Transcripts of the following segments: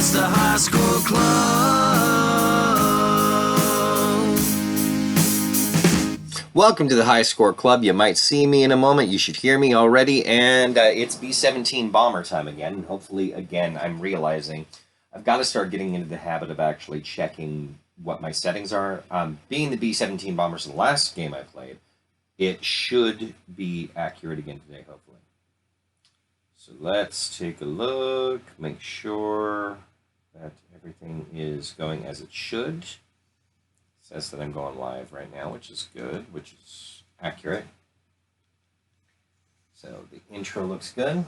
It's the High Score Club. Welcome to the High Score Club. You might see me in a moment. You should hear me already. And it's B-17 bomber time again. And hopefully, again, I'm realizing I've got to start getting into the habit of actually checking what my settings are. Being the B-17 bombers in the last game I played, it should be accurate again today, hopefully. So let's take a look, make sure that everything is going as it should. It says that I'm going live right now, which is good, which is accurate. So the intro looks good.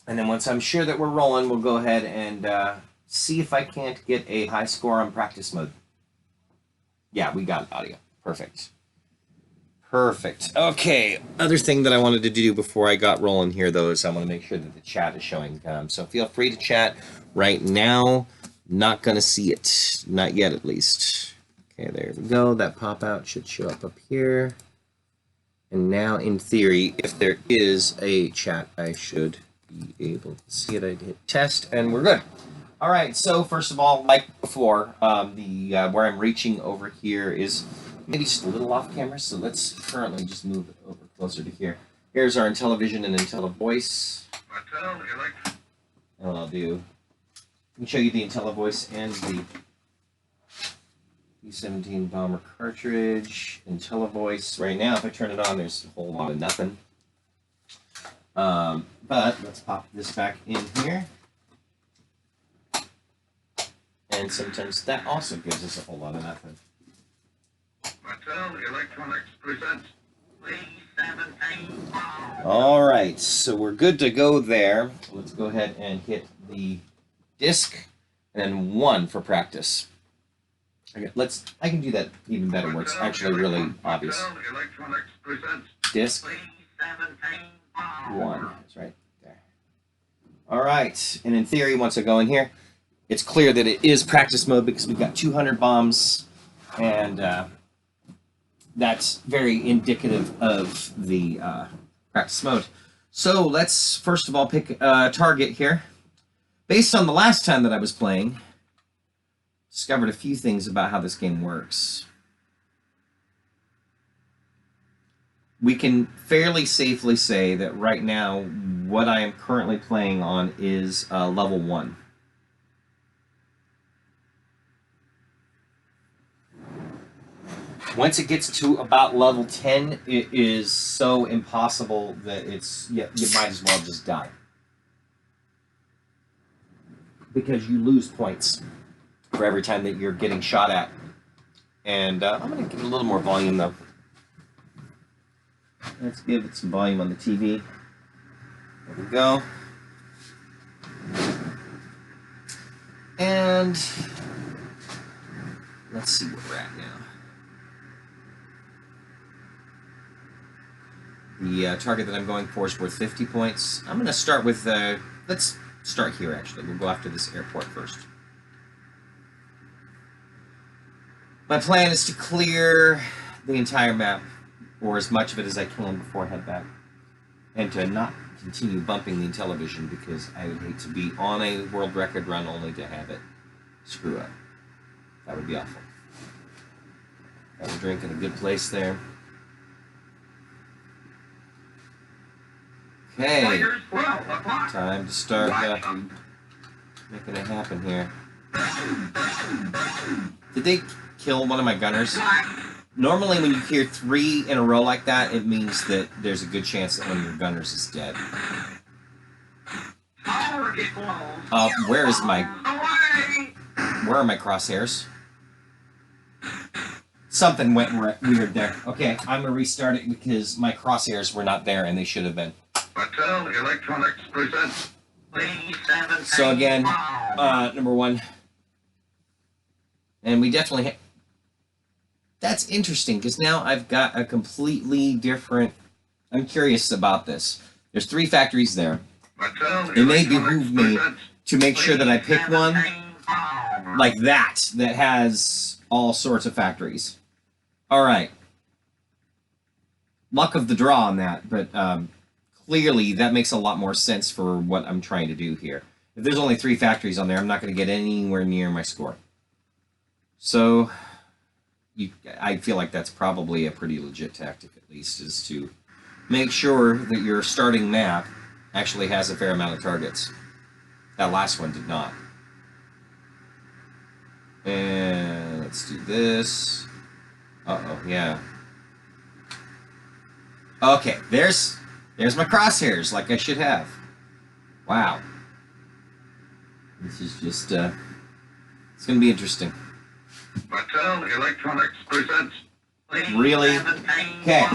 And then once I'm sure that we're rolling, we'll go ahead and see if I can't get a high score on practice mode. Yeah, we got audio. Perfect. Perfect. Okay, other thing that I wanted to do before I got rolling here, though, is I want to make sure that the chat is showing. So feel free to chat right now. Not going to see it. Not yet, at least. Okay, there we go. That pop-out should show up here. And now, in theory, if there is a chat, I should be able to see it. I hit test, and we're good. All right, so first of all, like before, where I'm reaching over here is maybe just a little off camera, so let's currently just move it over closer to here. Here's our Intellivision and Intellivoice. And what I'll do, I can show you the Intellivoice and the B-17 bomber cartridge. Intellivoice, right now, if I turn it on, there's a whole lot of nothing. But let's pop this back in here. And sometimes that also gives us a whole lot of nothing. Electronics presents B-17. All right, so we're good to go there. Let's go ahead and hit the disc and 1 for practice. Okay, I can do that even better where it's actually really obvious. Electronics presents Disc 1 is right there. All right, and in theory, once I go in here, it's clear that it is practice mode because we've got 200 bombs, and that's very indicative of the practice mode. So let's first of all pick a target here. Based on the last time that I was playing, discovered a few things about how this game works. We can fairly safely say that right now, what I am currently playing on is level 1. Once it gets to about level 10, it is so impossible that you might as well just die. Because you lose points for every time that you're getting shot at. And I'm going to give it a little more volume, though. Let's give it some volume on the TV. There we go. And let's see where we're at now. The target that I'm going for is worth 50 points. I'm going to start with, let's start here, actually. We'll go after this airport first. My plan is to clear the entire map, or as much of it as I can before I head back, and to not continue bumping the Intellivision, because I would hate to be on a world record run only to have it screw up. That would be awful. Got a drink in a good place there. Okay, time to start making it happen here. Did they kill one of my gunners? Normally when you hear 3 in a row like that, it means that there's a good chance that one of your gunners is dead. Where are my crosshairs? Something went weird there. Okay, I'm gonna restart it because my crosshairs were not there and they should have been. Electronics presents B-17. So again, number 1. And we definitely... That's interesting, because now I've got a completely different... I'm curious about this. There's 3 factories there. It may behoove me to make sure that I pick one like that has all sorts of factories. All right. Luck of the draw on that, but clearly that makes a lot more sense for what I'm trying to do here. if there's only 3 factories on there, I'm not going to get anywhere near my score. So I feel like that's probably a pretty legit tactic, at least, is to make sure that your starting map actually has a fair amount of targets. That last one did not. And let's do this. Uh-oh, yeah. Okay, there's my crosshairs, like I should have. Wow. This is just, it's going to be interesting. Mattel Electronics presents. Really? Okay.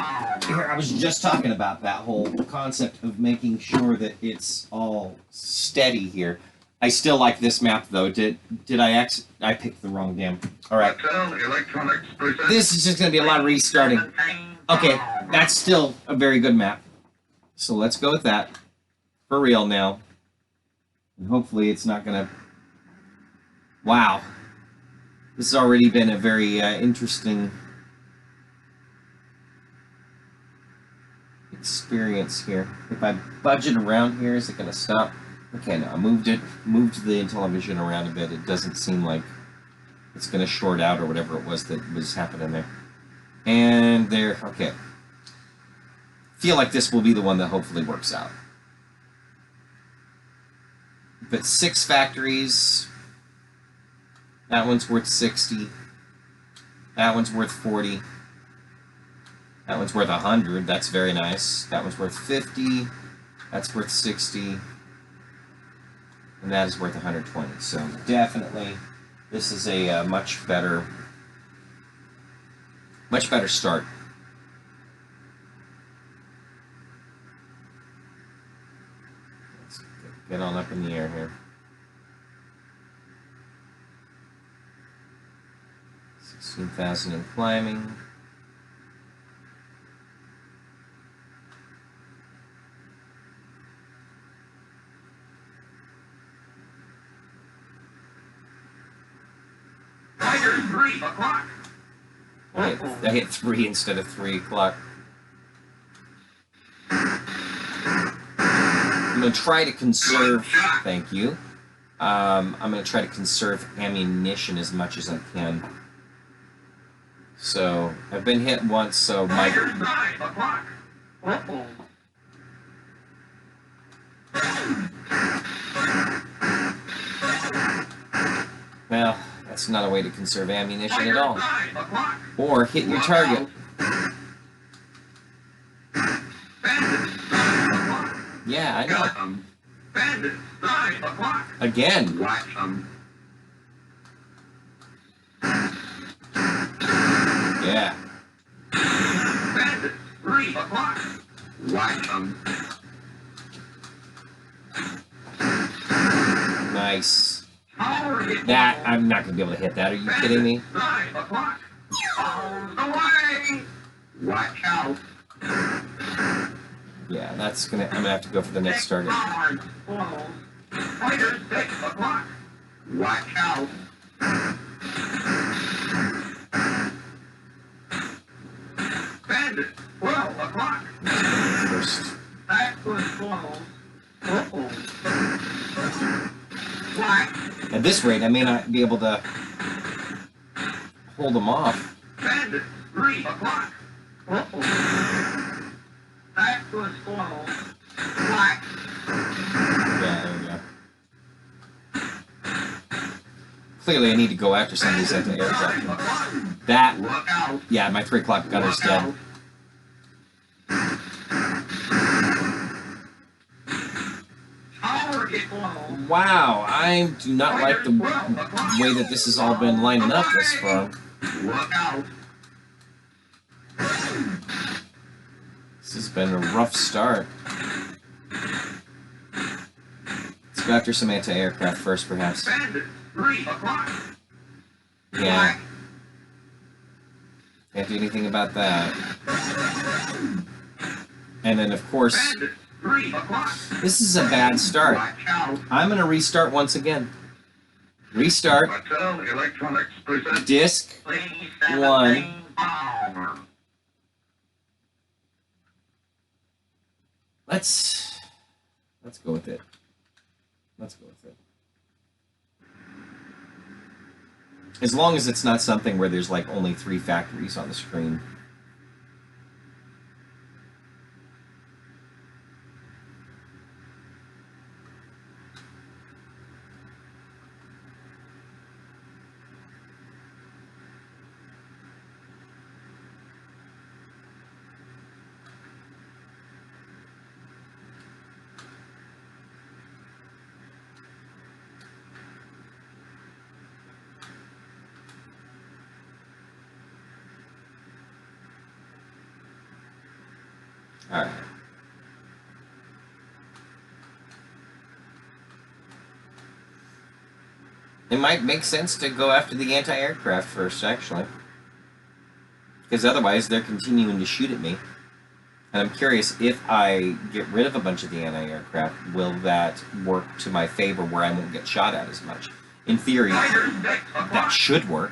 Here, I was just talking about that whole concept of making sure that it's all steady here. I still like this map, though. Did I picked the wrong damn. All right. Mattel Electronics presents. This is just going to be a lot of restarting. Okay, that's still a very good map. So let's go with that. For real now. And hopefully it's not going to... Wow. This has already been a very interesting experience here. If I budget around here, is it going to stop? Okay, no, I moved the Intellivision around a bit. It doesn't seem like it's going to short out or whatever it was that was happening there. And there, okay. Feel like this will be the one that hopefully works out. But 6 factories. That one's worth 60. That one's worth 40. That one's worth 100. That's very nice. That one's worth 50. That's worth 60. And that is worth 120. So definitely, this is a much better start. Let's get on up in the air here. 16,000 in climbing. Tiger 3 o'clock. I hit 3 instead of 3 o'clock. I'm going to try to conserve, thank you. I'm going to try to conserve ammunition as much as I can. So, I've been hit once, so my... Tiger 5 o'clock. Well, that's not a way to conserve ammunition Tiger at all. 5 o'clock. Or hit your target. Bandit 5 o'clock. Yeah, I know. Got 'em. Bandit 5 o'clock. Again. Watch 'em. Yeah. Bandit 3 o'clock. Watch 'em. Nice. Power hit. That, I'm not going to be able to hit that. Are you kidding me? 5 o'clock. On the way. Watch out. Yeah, that's going to... I'm going to have to go for the next target. Fighter 6 o'clock. Watch out. Bandit 12 o'clock. First. That was close. Uh-oh. Black. At this rate, I may not be able to hold them off. Bandit 3 o'clock. Uh-oh. That was close. Black. Yeah, there we go. Clearly, I need to go after some of these anti-aircraft. That, Look out. yeah, my 3 o'clock gunner's Look dead. out. Tower hit low. Wow, I do not like the way that this has all been lining up this far. Look out. This has been a rough start. Let's go after some anti-aircraft first, perhaps. Bandit 3 o'clock. Yeah. Can't do anything about that. And then, of course, Bandit 3 o'clock. this is a bad start. Watch out. I'm going to restart once again. Restart. Mattel Electronics presents. Disc. B-17 One. bomber. Let's go with it. Let's go with it. As long as it's not something where there's like only 3 factories on the screen. All right. It might make sense to go after the anti-aircraft first, actually. Because otherwise they're continuing to shoot at me. And I'm curious, if I get rid of a bunch of the anti-aircraft, will that work to my favor where I won't get shot at as much? In theory, that should work.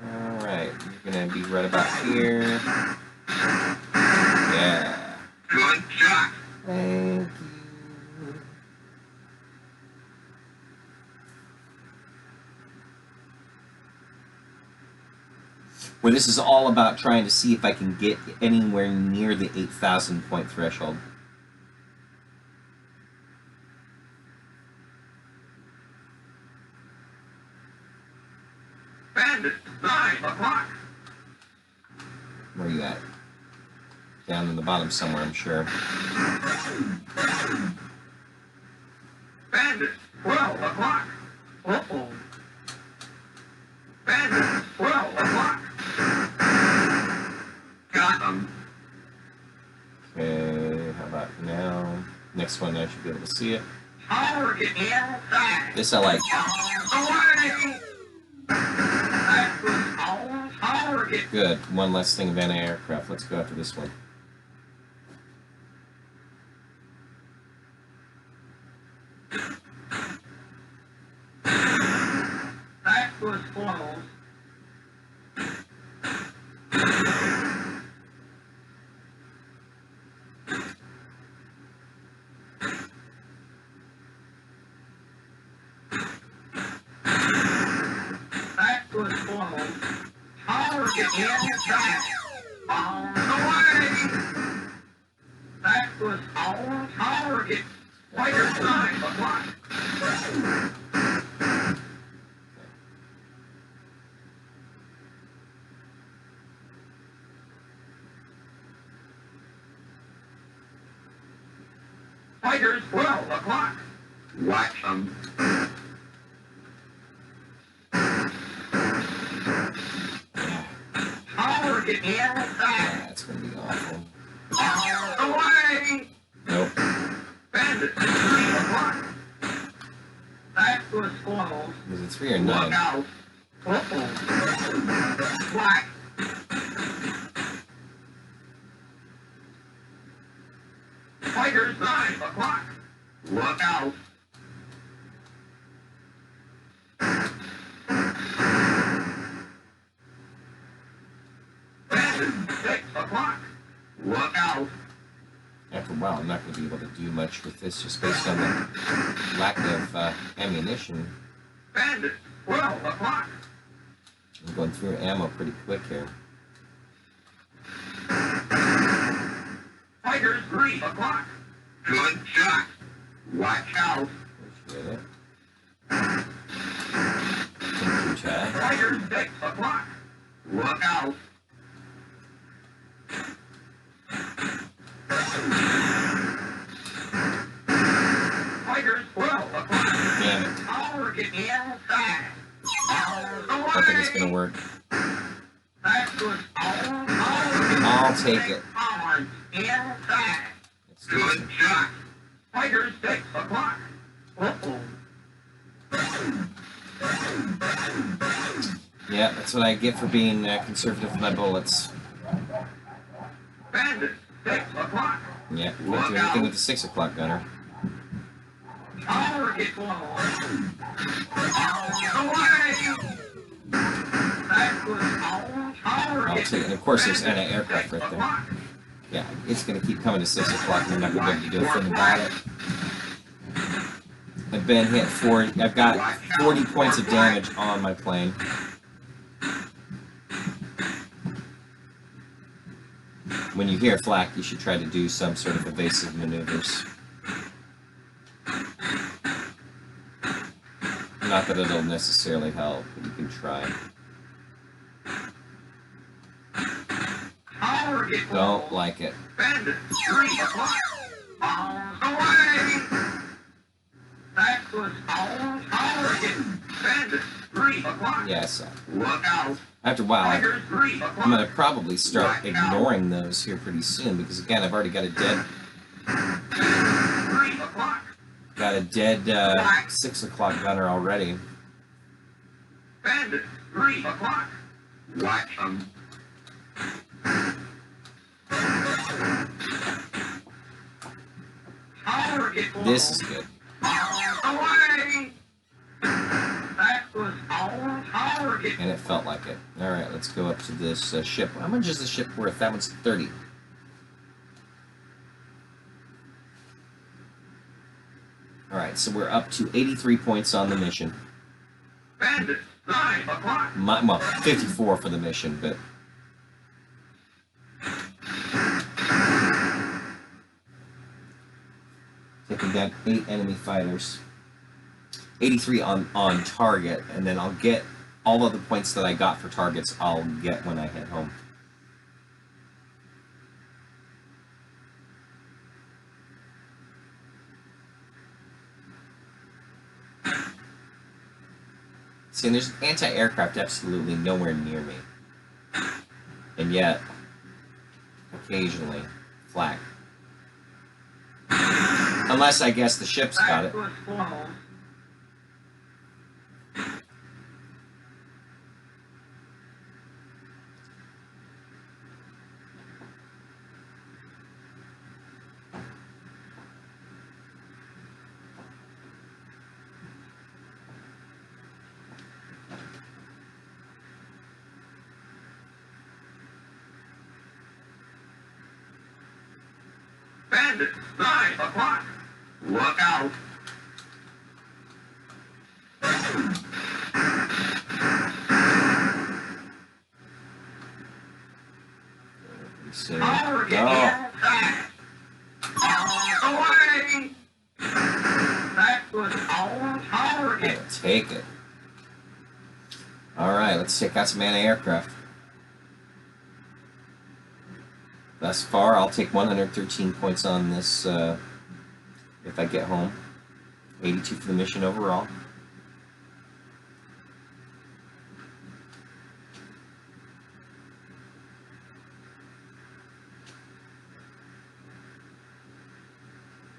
Alright, you're going to be right about here. Yeah. Good shot. Thank you. Where this is all about trying to see if I can get anywhere near the 8,000 point threshold. Bandit, 9 o'clock. Where are you at? Down in the bottom somewhere, I'm sure. Bandit, 12 o'clock. Uh-oh. Bandit, 12 o'clock. Got him. Okay, how about now? Next one, I should be able to see it. Target inside. This I like. Away. That was on target. Good. One less thing of anti-aircraft. Let's go after this one. That was close. That was close. Target inside. On the way. That was on target. Fighters 9 o'clock. Fighters 12 o'clock. Watch them. Target inside. That's going to be awful. Away. Nope. Bandit 3 o'clock. That was close. Was it 3 or Look 9? out. Uh-oh. Black. Fighters 9 o'clock. Look out. Bandit 6 o'clock. Look out. After a while, I'm not going to be able to do much with this just based on the lack of ammunition. Bandit 12 o'clock. I'm going through ammo pretty quick here. Fighters 3 o'clock. Good shot. Watch out. Appreciate it. Thank you, Chad. Fighters 6 o'clock. Look out. Fighters 12 o'clock. Damn it. Target inside. I don't think it's going to work. That was on target. I'll take it. On inside. Let's do this Good one. shot. Fighters 6 o'clock. Uh-oh. Yeah, that's what I get for being conservative with my bullets. Bandit 6 o'clock. Yeah, can't do anything with the 6 o'clock gunner. Target low. Away. That was on I'll target. take it. And of course, there's anti-aircraft right there. Yeah, it's going to keep coming to 6 o'clock and I'm not going to be able to do a thing about it. I've been hit 40. I've got 40 points of damage on my plane. When you hear flak, you should try to do some sort of evasive maneuvers. Not that it'll necessarily help, but you can try. Don't like it. Bandit 3 o'clock. On the way. That was on target. Bandit 3 o'clock. Yeah, I saw. Look out. After a while, Tiger 3 o'clock. I'm going to probably start ignoring those here pretty soon, because again, I've already got a dead... 3 o'clock. Got a dead 6 o'clock gunner already. Bandit 3 o'clock. Watch them. This is good. Away. That was on target. And it felt like it. Alright, let's go up to this ship. How much is the ship worth? That one's 30. Alright, so we're up to 83 points on the mission. Bandit 9 o'clock. Well, 54 for the mission, but... taking down 8 enemy fighters. 83 on target, and then I'll get all of the points that I got for targets I'll get when I head home. See, and there's anti-aircraft absolutely nowhere near me. And yet, occasionally, flak. Unless, I guess, the ship's got it. Bandit 9 o'clock. Look out. So, Target no. attack. Away. That was on target. I'll take it. Alright, let's take out some anti-aircraft. Thus far, I'll take 113 points on this if I get home. 82 for the mission overall.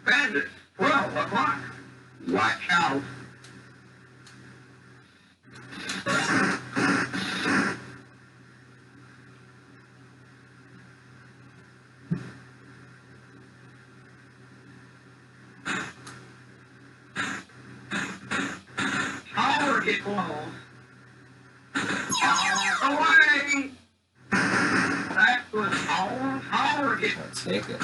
Bandit 12 o'clock. Watch out. Target close. Away. That was on target. I'll take it.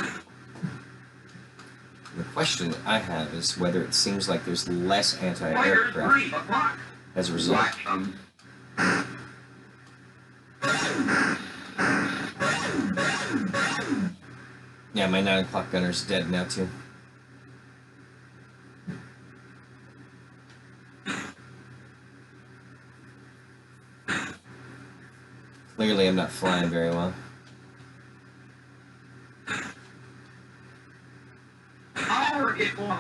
The question I have is whether it seems like there's less Fighters anti-aircraft 3 o'clock. as a result. Watch them. Yeah, my 9 o'clock gunner's dead now too. Clearly I'm not flying very well. Target close.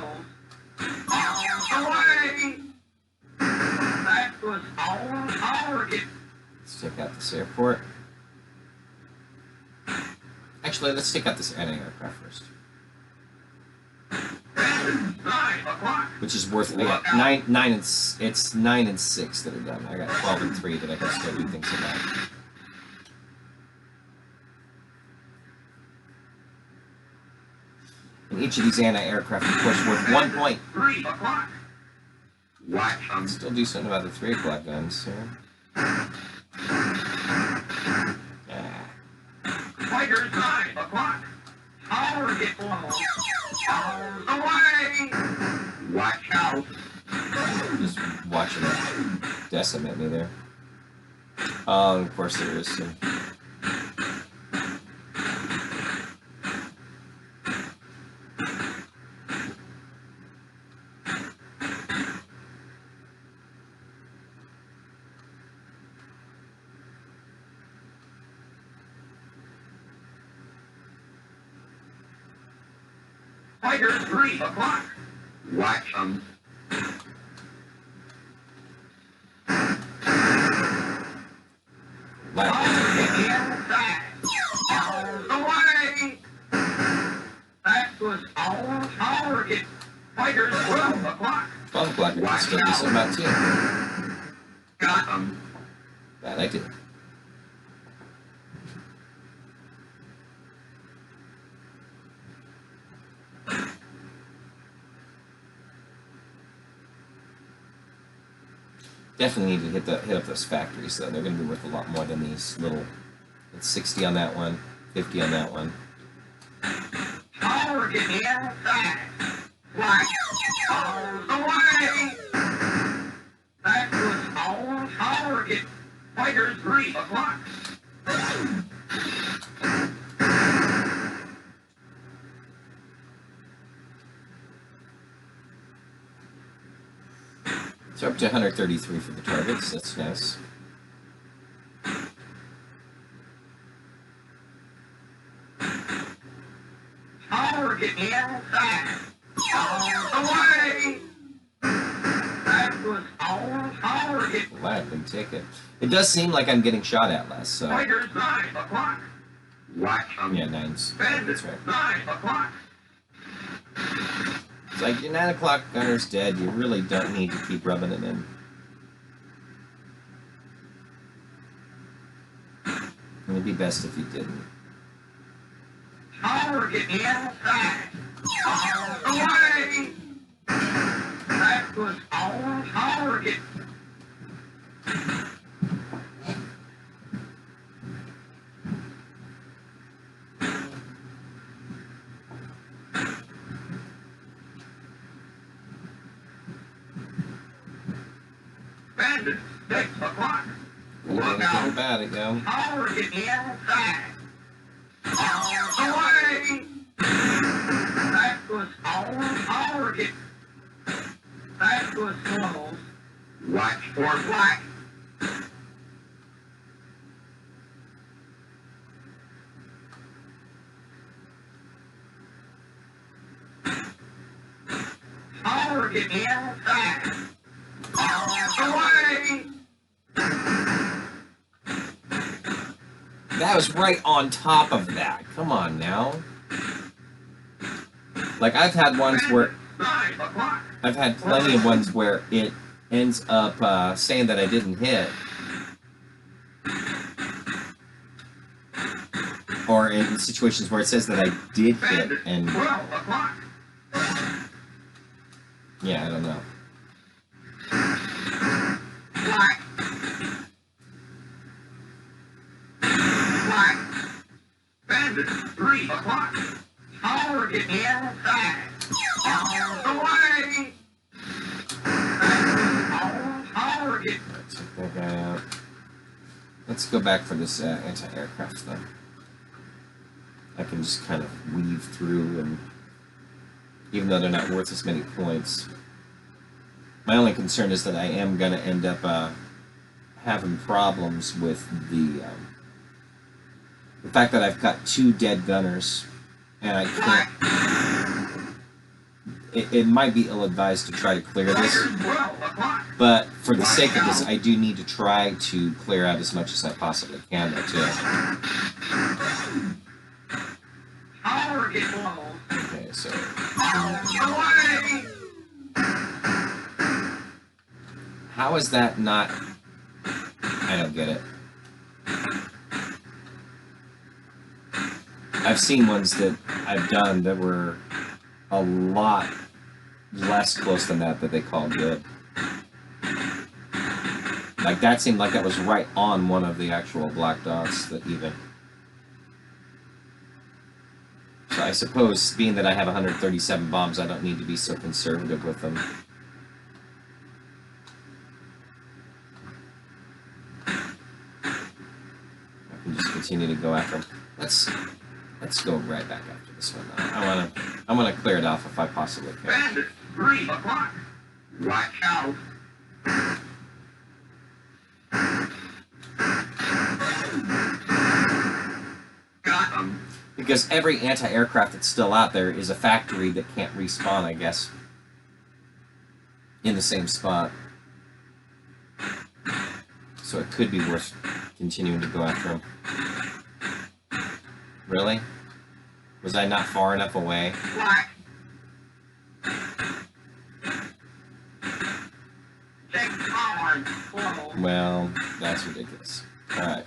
Away. That was on target. Let's take out this airport. Actually, let's take out this anti-aircraft first. 9 o'clock. Which is worth, I got 9 and it's 9 and 6 that are done. I got 12 and 3 that I can still do things about. And each of these anti-aircraft, of course, worth 1 point. 3 o'clock. Watch I can them. still do something about the 3 o'clock guns here. Fighters 9 o'clock. Target close. Away. Watch out. Just watching it decimate me there. Oh, of course there is some. Fighter 3 o'clock. Watch them. Inside. Away. That was all target. Fighter 12 o'clock. 12 o'clock, I can still do some about too. Got them. That I did. Definitely need to hit up those factories though. They're going to be worth a lot more than these little. It's 60 on that one, 50 on that one. Target inside. Watch all the way. That was all target. Fighter 3 o'clock. So up to 133 for the targets. That's nice. Target inside. All the way. That was all target. Well, I didn't take it. It does seem like I'm getting shot at less. So Fighters 9 o'clock. Watch them. yeah, 9's. Bandits That's right. 9 o'clock. It's like your 9 o'clock gunner's dead. You really don't need to keep rubbing it in. It'd be best if you didn't. Target inside. All the way. That was all target. Bandits 6 o'clock. Look out. Bad it go. Target inside. All the way. That was all target. That was close. Watch for black. Target inside. All the way. That was right on top of that. Come on now. Like I've had ones where 9 o'clock. I've had plenty of ones where it ends up saying that I didn't hit, or in situations where it says that I did hit, and 12 o'clock. yeah, I don't know. Black. Black. Bandit 3 o'clock. Target inside. All the way. All target. Let's take that guy out. Let's go back for this anti-aircraft though. I can just kind of weave through, and even though they're not worth as many points, my only concern is that I am going to end up having problems with the fact that I've got 2 dead gunners, and I can't. It might be ill-advised to try to clear this, 12 o'clock. but for the sake of this, I do need to try to clear out as much as I possibly can, though, too. Target low. Okay, so All the way. how is that not? I don't get it. I've seen ones that I've done that were a lot less close than that they called good. Like that seemed like that was right on one of the actual black dots that even. So I suppose, being that I have 137 bombs, I don't need to be so conservative with them. I can just continue to go after them. Let's go right back after this one. I wanna clear it off if I possibly can. Bandits, 3 o'clock. Watch out. Got 'em. Because every anti-aircraft that's still out there is a factory that can't respawn, I guess, in the same spot. So it could be worth continuing to go after them. Really? Was I not far enough away? Black. Take cover. Slow. Well, that's ridiculous. Alright.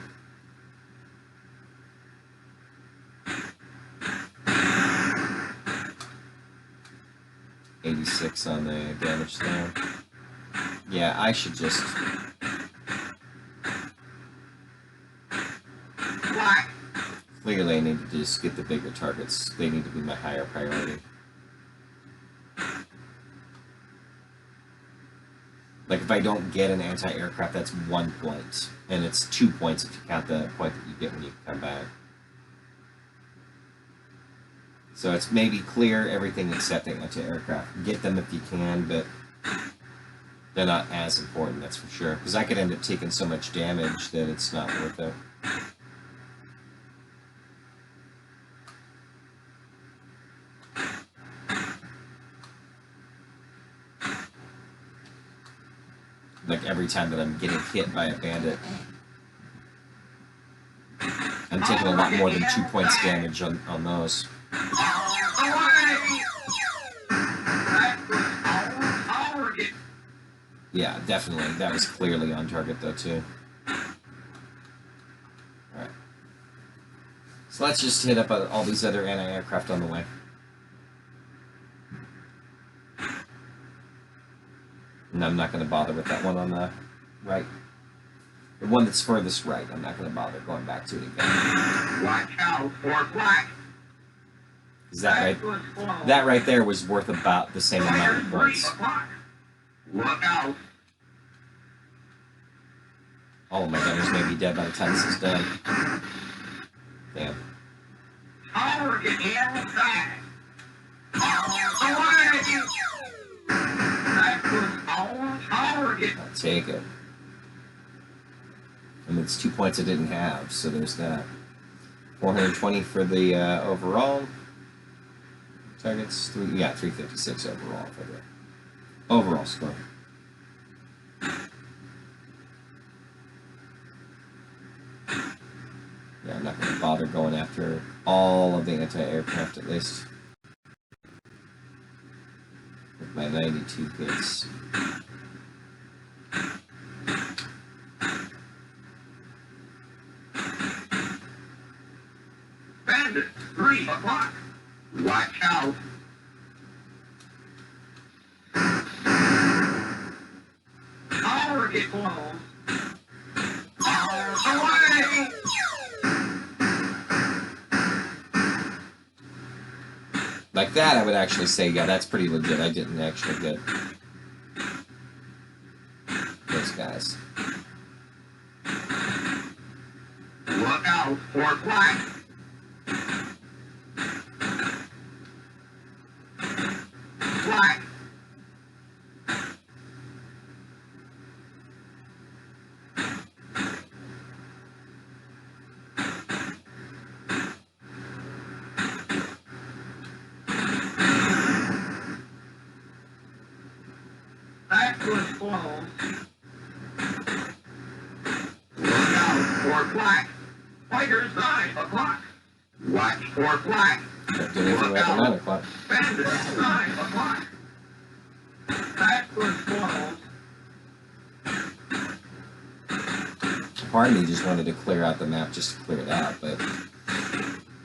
$86 on the damage there. Yeah, I should just... Black. Clearly I need to just get the bigger targets. They need to be my higher priority. Like, if I don't get an anti-aircraft, that's 1 point. And it's 2 points if you count the point that you get when you come back. So it's maybe clear everything except the anti-aircraft. Get them if you can, but they're not as important, that's for sure. Because I could end up taking so much damage that it's not worth it. Like, every time that I'm getting hit by a bandit, I'm taking a lot more than 2 points damage on those. Yeah, definitely. That was clearly on target, though, too. Alright. So let's just hit up all these other anti-aircraft on the way. And I'm not going to bother with that one on the right. The one that's furthest right, I'm not going to bother going back to it again. Watch out for black. Is that right there was worth about the same amount of points. Look out. All of my gunners may be dead by the time this is done. Damn. Target inside. I'll take it. And it's 2 points I didn't have, so there's that. 420 for the overall targets. 356 overall for the overall score. Yeah, I'm not going to bother going after all of the anti-aircraft, at least. With my 92 hits. Bandit, 3 o'clock. Watch out. Target close. Away! Like that, I would actually say, yeah, that's pretty legit. I didn't actually get those guys. Look out for black. Black. That was close. Look out for black. Fighters 9 o'clock. Watch for black. Can't do anything right at 9 o'clock. Bandits 9 o'clock. That was close. Part of me just wanted to clear out the map just to clear it out, but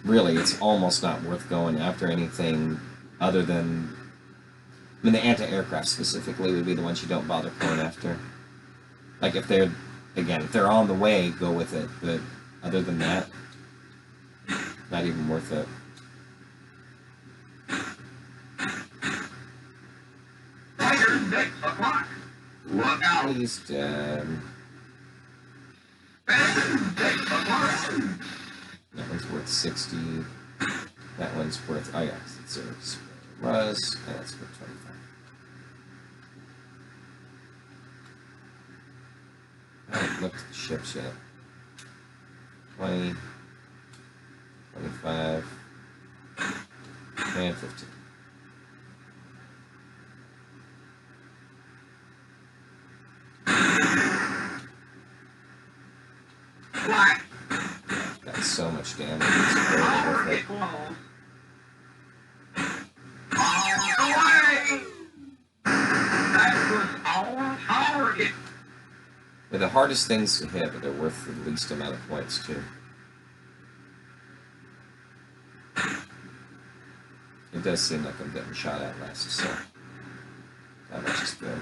really, it's almost not worth going after anything other than... I mean, the anti-aircraft specifically would be the ones you don't bother going after. Like, if they're, again, if they're on the way, go with it, but other than that, not even worth it. o'clock. Look out. Please, Bandit 6 o'clock. that one's worth 60. That one's worth, oh yeah, it's was, and that's worth 25. I haven't looked at the ships yet. 20, 25, and 15. Black. Got so much damage. It's barely worth it. Away. That was all target. They're the hardest things to hit, but they're worth the least amount of points, too. It does seem like I'm getting shot at less, so that much is good.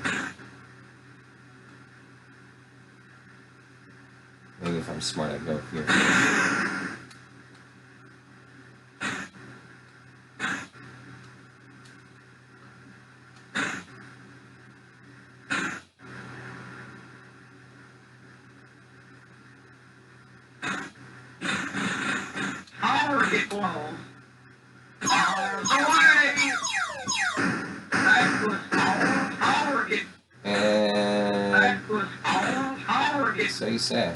Maybe if I'm smart, I go here. Target blown. Away. That was all target. And That was all target. so you say.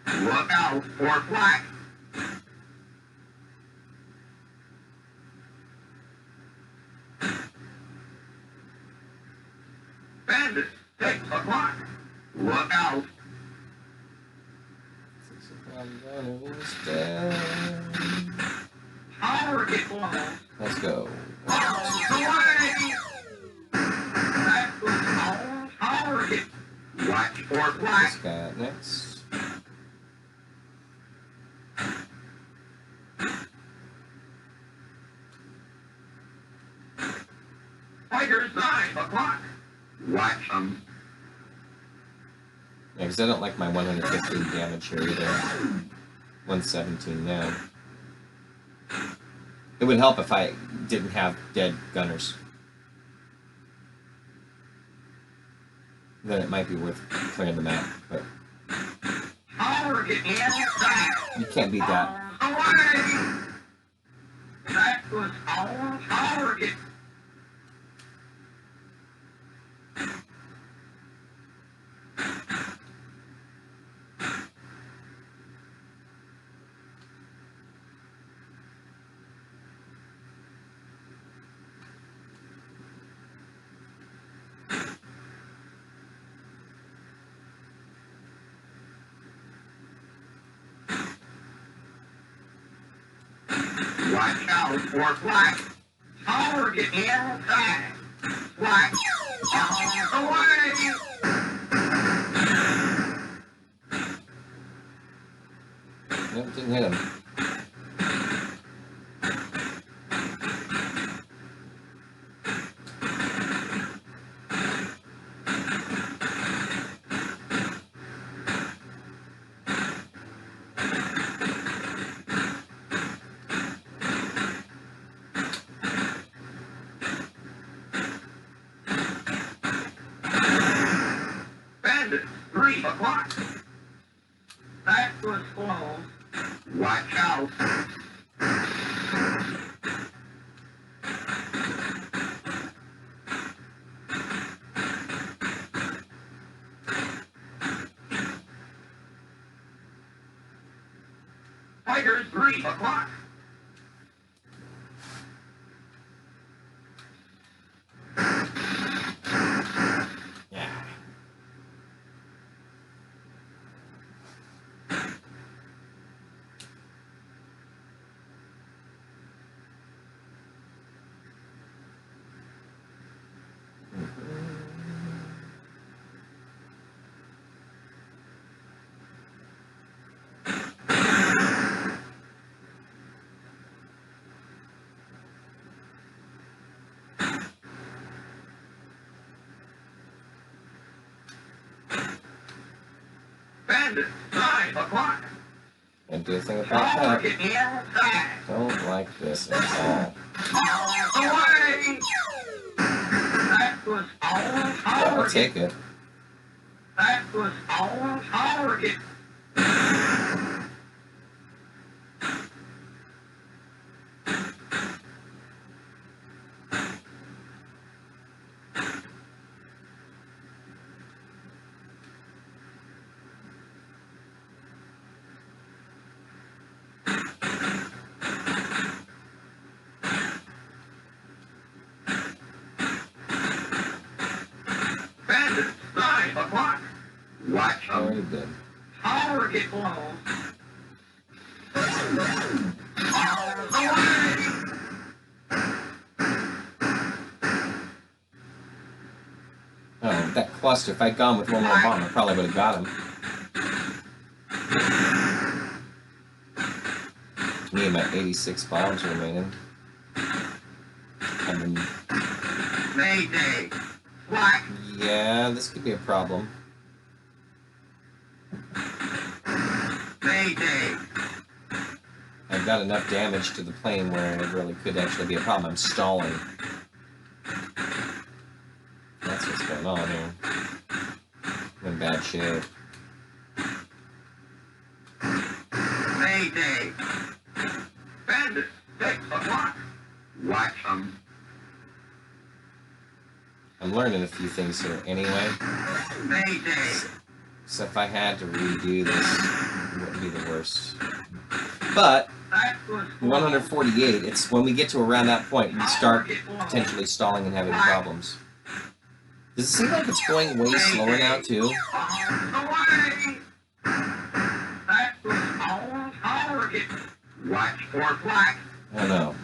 Look out for black. Bandit 6 o'clock. Look out. I'm gonna lose down. Target blown. Let's go. Away. That was all target. Watch for This black. guy up next. Fighters 9 o'clock. Watch them. Yeah, because I don't like my 115 damage here either. 117 now. It would help if I didn't have dead gunners. Then it might be worth clearing the map, but Target inside. you can't beat that. Away. That was all target. Watch out for black. Target inside. Black. Away. Nope, didn't hit him. Bandit 3 o'clock. That was close. Watch out. Fighters 3 o'clock. Yeah. Bandit, 9 o'clock. Can't do a thing about that. Target inside. Don't like this at all. Away. That was on Yeah, target. I'll take it. That was on target. Bandit, 9 o'clock. Watch Very them. good. Target blown. Away. Oh, that cluster. If I'd gone with one more bomb, I probably would have got him. Me and my 86 bombs remaining. I mean, Mayday. Black. yeah, this could be a problem. Mayday. I've got enough damage to the plane where it really could actually be a problem. I'm stalling. That's what's going on here. I'm in bad shape. Mayday. Bandit, 6 o'clock. Watch them. I'm learning a few things here anyway. Mayday. So if I had to redo this, it wouldn't be the worst. But That was 148, it's when we get to around that point, we start potentially stalling and having problems. Does it seem like it's going way slower now, too? away. That was on target. Watch for black. I don't know.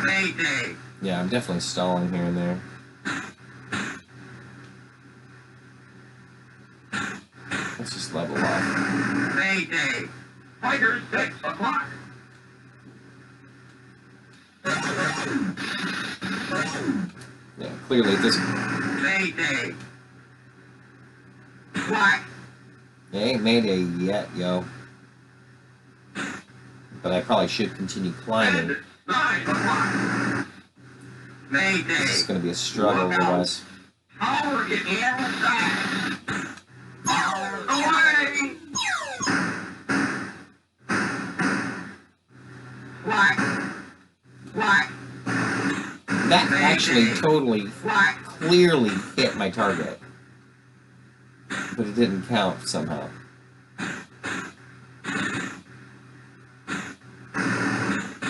Mayday. Yeah, I'm definitely stalling here and there. Let's just level off. Mayday. Fighters, 6 o'clock. Yeah, clearly this... Mayday. Black. It ain't Mayday yet, yo. But I probably should continue climbing. Bandit, 9 o'clock. Mayday. This is going to be a struggle otherwise. Target inside. Away. Black. Black. That actually totally, Black. clearly hit my target. But it didn't count somehow.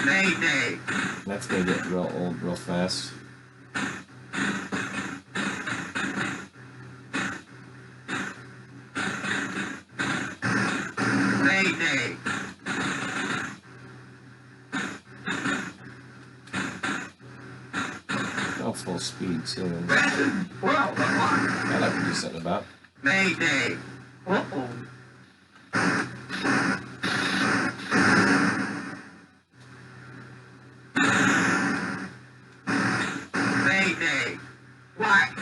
Mayday. That's going to get real old real fast. Mayday. Oh, full speed, too. Bandit, 12 o'clock. That I can do something about. Mayday. Uh-oh. Mayday. Black.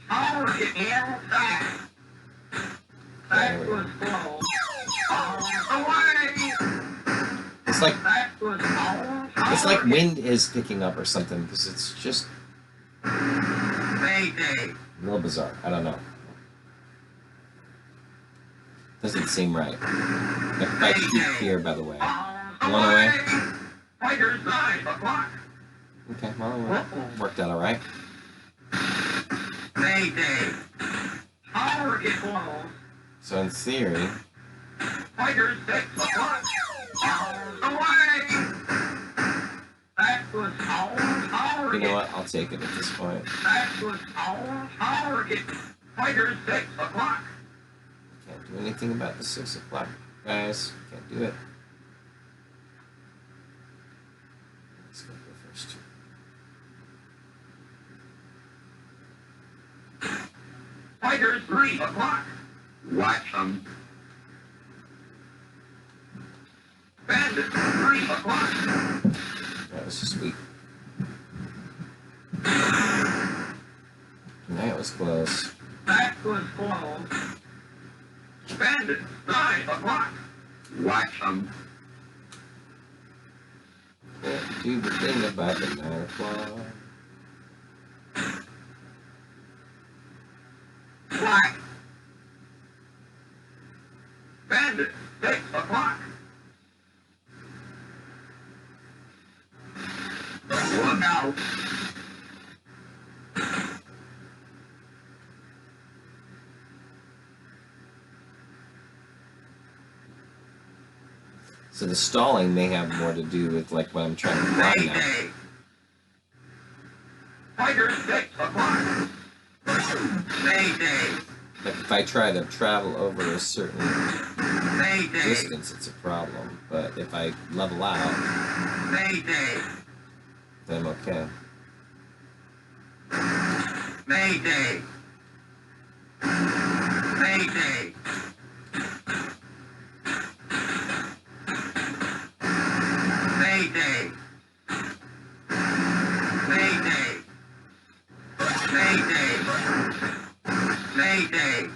Target inside. That was blown. Away. It's like That was on it's like target. wind is picking up or something, because it's just Mayday. a little bizarre. I don't know. Doesn't seem right. If I shoot here, by the way. One away. Fighters, 9 o'clock. Okay, well, it worked out alright. Mayday. Target blown. So in theory, Fighters, 6 o'clock. Away. That was on target. you know what? I'll take it at this point. That was on target. Fighters, 6 o'clock. Can't do anything about the 6 o'clock, guys. Can't do it. Let's go first. Fighters, 3 o'clock. Watch them. Bandit, 3 o'clock. That was sweet. That was close. That was blown. Bandit, 9 o'clock. Watch them. Do the thing about the 9 o'clock. Black. Bandit, 6 o'clock. Look out. So the stalling may have more to do with like what I'm trying to fly now. Mayday. Fighter, 6 o'clock. Mayday. Like if I try to travel over a certain Mayday. distance, it's a problem. But if I level out, Mayday. then I'm okay. Mayday. Mayday. Mayday. Mayday. Mayday. Mayday.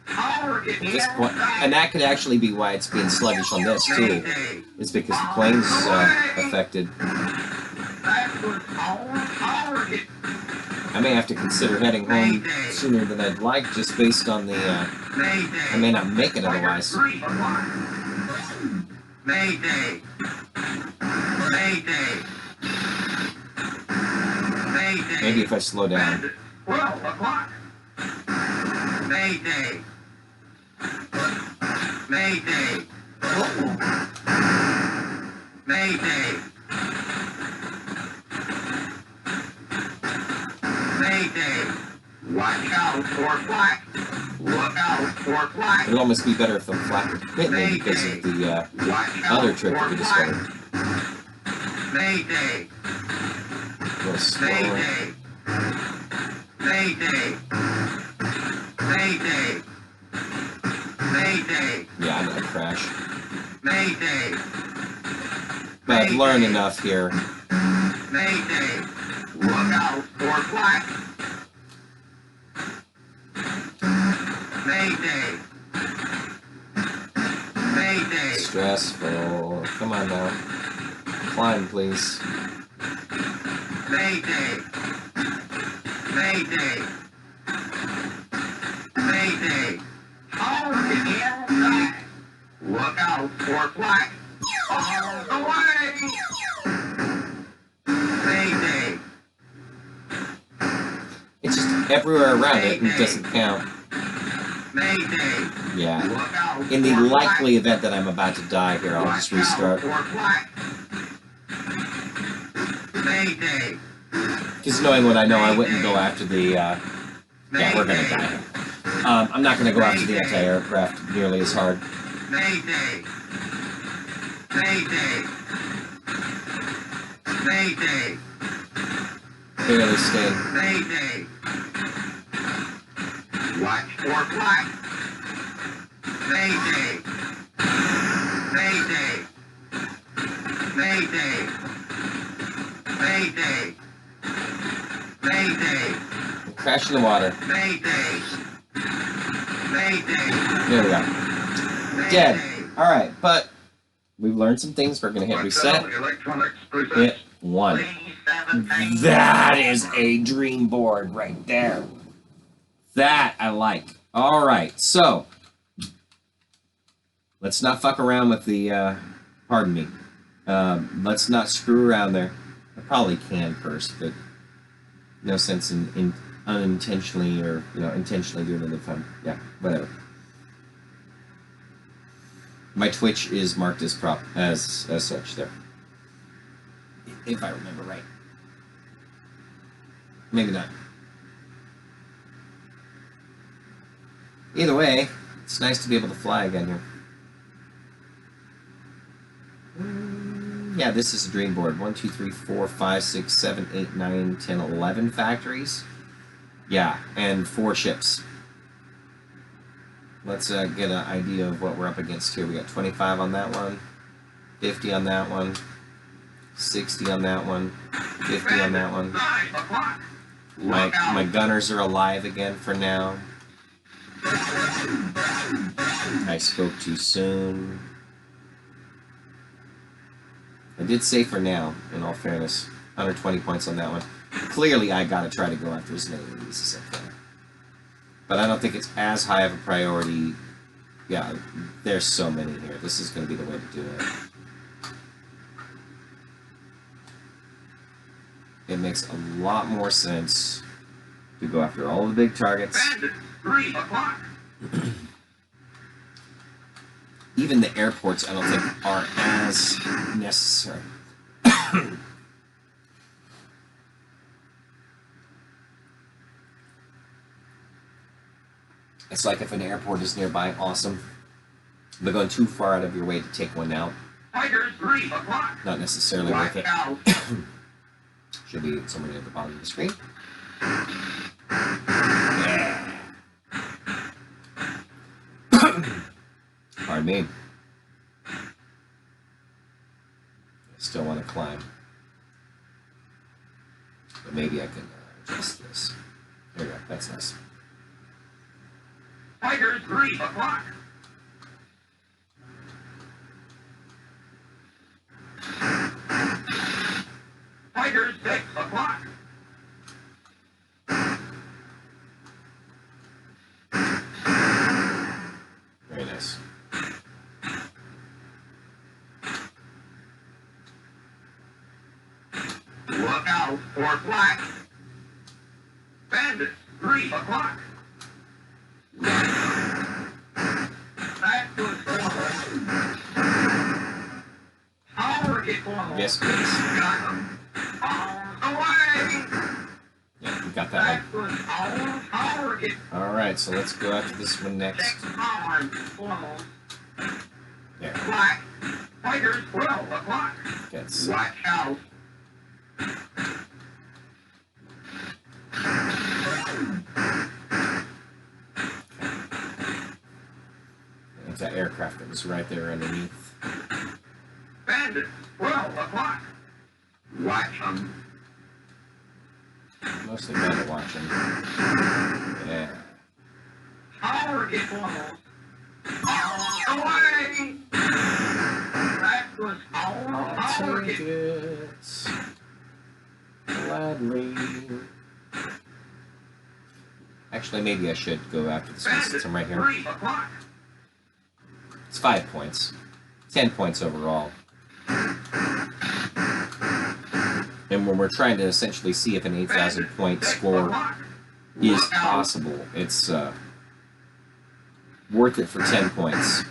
Power in the outside. And that could actually be why it's being sluggish on this too. Mayday. It's because the plane's affected. That was our target. I may have to consider heading home sooner than I'd like, just based on the. Mayday. I may not make it otherwise. 3 o'clock. Mayday. Mayday. Mayday. Maybe if I slow down. Bandit, 12 o'clock. Mayday. Mayday. Mayday. Mayday. Watch out for black. Look out for black. It'd almost be better if the flak would hit me because of the Watch out other trick that for we black. discovered. Mayday. A little slower. Mayday. Mayday. Mayday. Mayday. Yeah, I'm gonna crash. Mayday. But I've learned enough here. Mayday. Look out for black. Mayday. Mayday. Stressful. Come on now. Climb, please. Mayday. Mayday. Mayday. Power in the outside. Look out for black. All the way. Mayday. It's just everywhere around it and it doesn't count. Mayday. Yeah. Look out In the for black. likely event that I'm about to die here, I'll just Watch restart. out for black. Mayday. Because knowing what I know, I wouldn't go after the, yeah, we're gonna die here. I'm not gonna go after the anti-aircraft nearly as hard. Mayday. Mayday. Mayday. Barely stay. Mayday. Watch for black. Mayday. Mayday. Mayday. Mayday. Mayday. Crash in the water. Mayday. Mayday. There we go. Mayday. Dead. Alright, but we've learned some things. We're gonna hit reset. Electronics Hit 1. B-17. That is a dream board right there. That I like. Alright, so let's not fuck around with the, pardon me. Let's not screw around there. I probably can first, but no sense in unintentionally or, intentionally doing it if I'm, yeah, whatever. My Twitch is marked as as such there. If I remember right. Maybe not. Either way, it's nice to be able to fly again here. Yeah, this is a dream board. 1, 2, 3, 4, 5, 6, 7, 8, 9, 10, 11 factories. Yeah, and 4 ships. Let's get an idea of what we're up against here. We got 25 on that one, 50 on that one, 60 on that one, 50 on that one. 9 o'clock. My gunners are alive again for now. I spoke too soon. I did say for now, in all fairness. 120 points on that one. Clearly, I gotta try to go after as many of these as I can. But I don't think it's as high of a priority. Yeah, there's so many here. This is gonna be the way to do it. It makes a lot more sense to go after all the big targets. Bandit, 3 o'clock. Even the airports, I don't think, are as necessary. It's like if an airport is nearby, awesome. But going too far out of your way to take one out, Tigers, 3 o'clock. not necessarily worth Watch it. out. Should be somewhere near the bottom of the screen. Yeah. Pardon me. Still want to climb. But maybe I can adjust this. There we go. That's nice. Tigers, 3 o'clock. Tigers, 6 o'clock. Very nice. Look out for black. Bandit, 3 o'clock. Back to its former. Target former. Yes, please. Got him. On the way. Yeah, we got that Back to its own target. one. Alright, so let's go after this one next. Check on former. There. Black. Tigers, 12 o'clock. Gets. Watch out. There's that aircraft that was right there underneath. Bandit, 12 o'clock. Watch them. Mostly better watching. Yeah. Target former. On the way. Back to its own I'll take target. it gladly. Actually, maybe I should go after this one Bandit, since I'm right here. 3 o'clock. It's 5 points. 10 points overall. And when we're trying to essentially see if an 8,000 point score is possible, it's worth it for 10 points.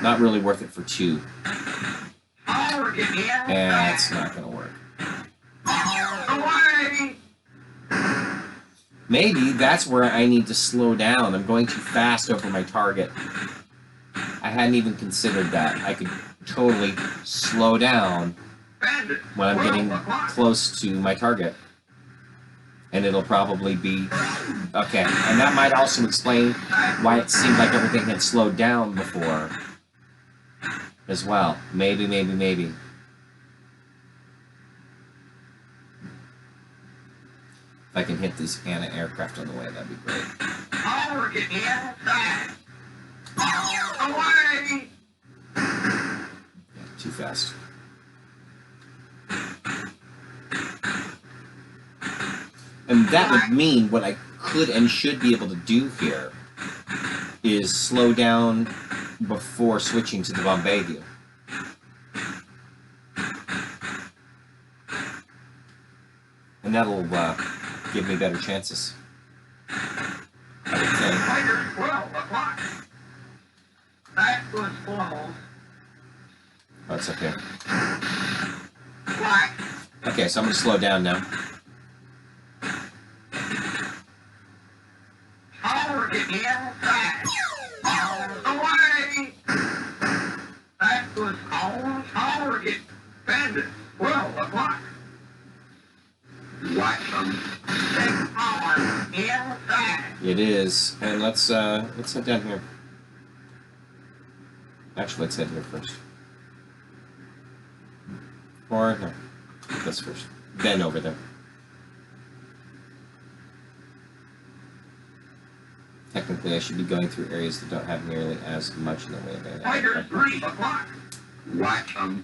Not really worth it for 2. And it's not going to work. Maybe that's where I need to slow down. I'm going too fast over my target. I hadn't even considered that. I could totally slow down when I'm getting close to my target. And it'll probably be... Okay, and that might also explain why it seemed like everything had slowed down before as well. Maybe. If I can hit this anti-aircraft on the way, that'd be great. Yeah, too fast. And that would mean what I could and should be able to do here is slow down before switching to the Bombay view. And that'll give me better chances. I would think. 12 o'clock. Back to its formal. Oh, it's okay. Black. Okay, so I'm going to slow down now. Target inside. On the way. Back to its own target. Bandit. 12 o'clock. Watch them. Take on inside. It is. And let's head down here. Actually, let's head here first. Or, no. This first. Then over there. Technically, I should be going through areas that don't have nearly as much in the way of air. Fighters 3 o'clock. Watch them.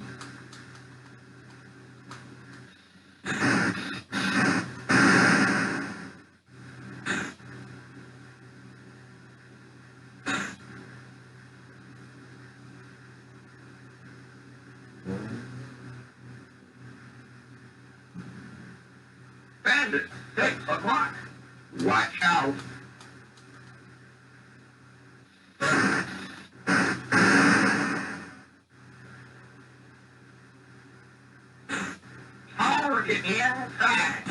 Bandit 6 o'clock. Watch out. Target inside.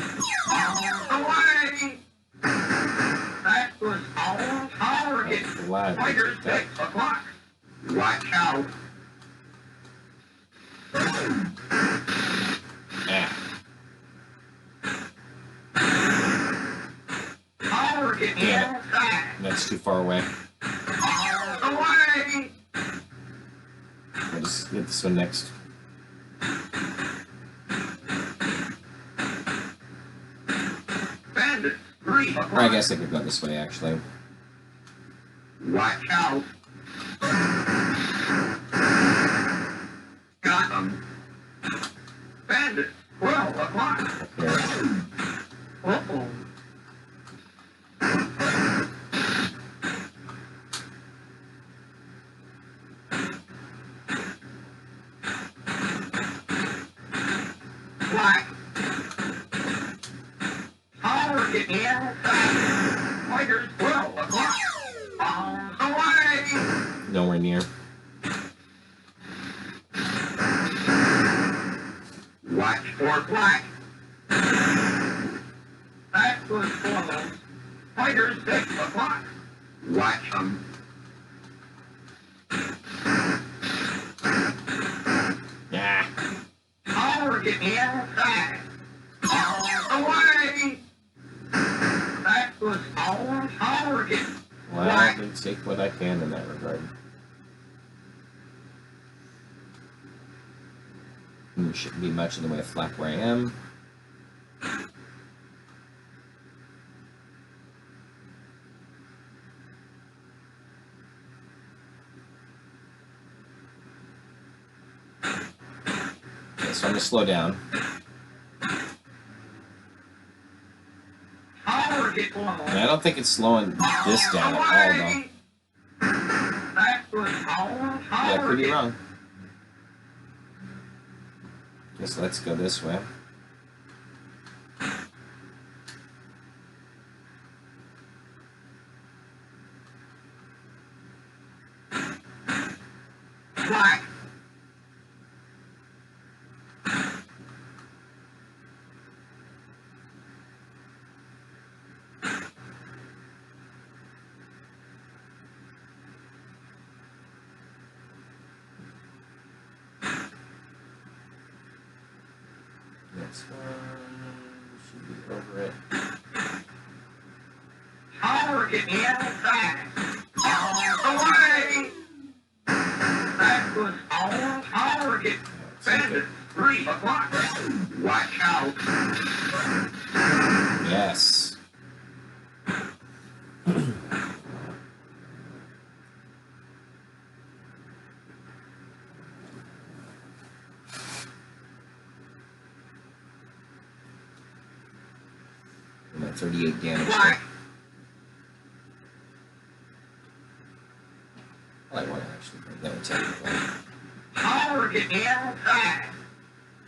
Away. That was on target. Fighters 6 o'clock. Watch out. Yeah. Target inside. That's too far away. Away. I'll just get this one next. Bandit 3 o'clock. Or I guess I could go this way, actually. Watch out. Got them. Bandit 12 o'clock. Here. Uh-oh. Black. Target inside. Fighters 12 o'clock. On the way. Nowhere near. Watch for black. That was close. Fighters 6 o'clock. Watch them. Yeah. Target inside. On the way. That was on target. Well, I can take what I can in that regard. There shouldn't be much in the way of flak where I am. Okay, so I'm going to slow down. Target low. And I don't think it's slowing this down at all, though. That was on Yeah, I could be target. wrong. Guess let's go this way. Black. Next one should be over it. Target inside. On the way. That was on target. Bandit 3 o'clock. Watch out. Yes. I'm at 38 damage. Black. I want to actually bring that technically. Target inside.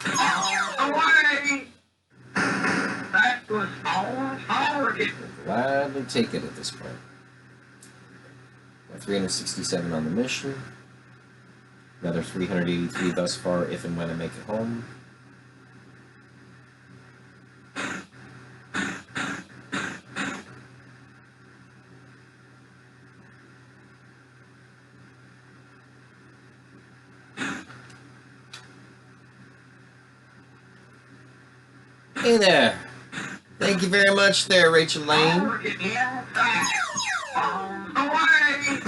On the way. That was on target. Gladly take it at this point. Got 367 on the mission. Another 383 thus far if and when I make it home. Hey there. Thank you very much there, Rachel Lane. Target inside. On the way.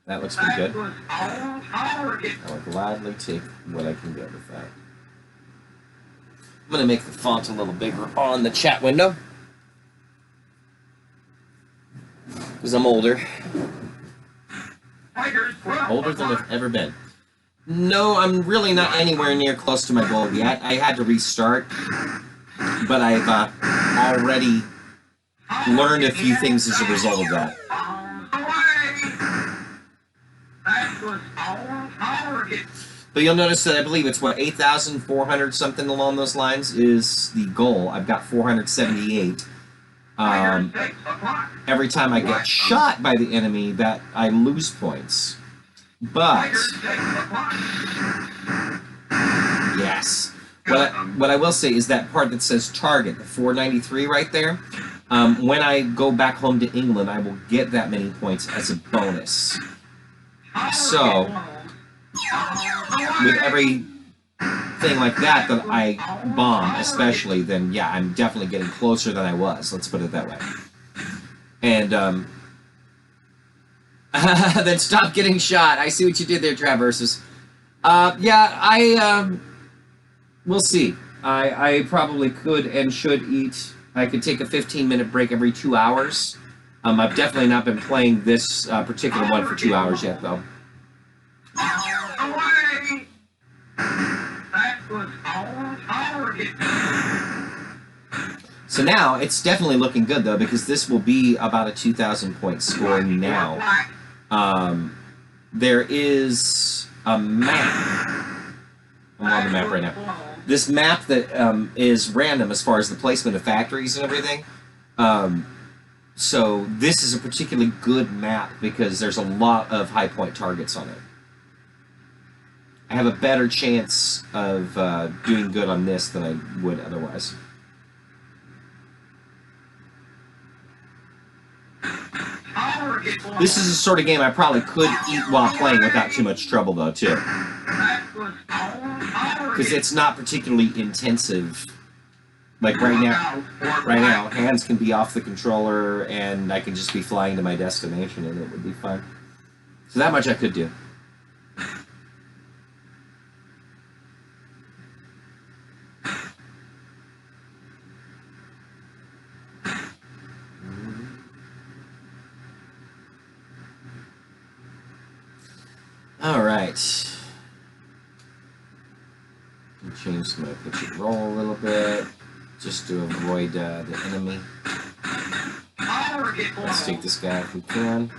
That looks pretty That good. was on target. I will gladly take what I can get with that. I'm going to make the font a little bigger on the chat window. Because I'm older. Fighters 12 Older than o'clock. I've ever been. No, I'm really not anywhere near close to my goal yet. I had to restart, but I've already learned a few things as a result of that. That was on target. But you'll notice that I believe it's, what, 8,400 something along those lines is the goal. I've got 478. Fighters 6 o'clock. Every time I get shot by the enemy, that I lose points. But, Fighters 6 o'clock. yes. What I will say is that part that says target, the 493 right there, when I go back home to England, I will get that many points as a bonus. So, with every thing like that I bomb, especially, then yeah, I'm definitely getting closer than I was. Let's put it that way. And then stop getting shot. I see what you did there, Traverses. Yeah, we'll see. I probably could and should eat. I could take a 15-minute break every 2 hours. I've definitely not been playing this particular one for 2 hours yet, though. Away. That was on target. So now, it's definitely looking good, though, because this will be about a 2,000-point score now. There is a map. I'm on the map right now. This map that is random as far as the placement of factories and everything. So this is a particularly good map because there's a lot of high point targets on it. I have a better chance of doing good on this than I would otherwise. This is the sort of game I probably could eat while playing without too much trouble, though, too. Because it's not particularly intensive. Like right now, hands can be off the controller, and I can just be flying to my destination, and it would be fun. So that much I could do. All right. Change my pitch and roll a little bit, just to avoid the enemy. Let's take this guy if we can.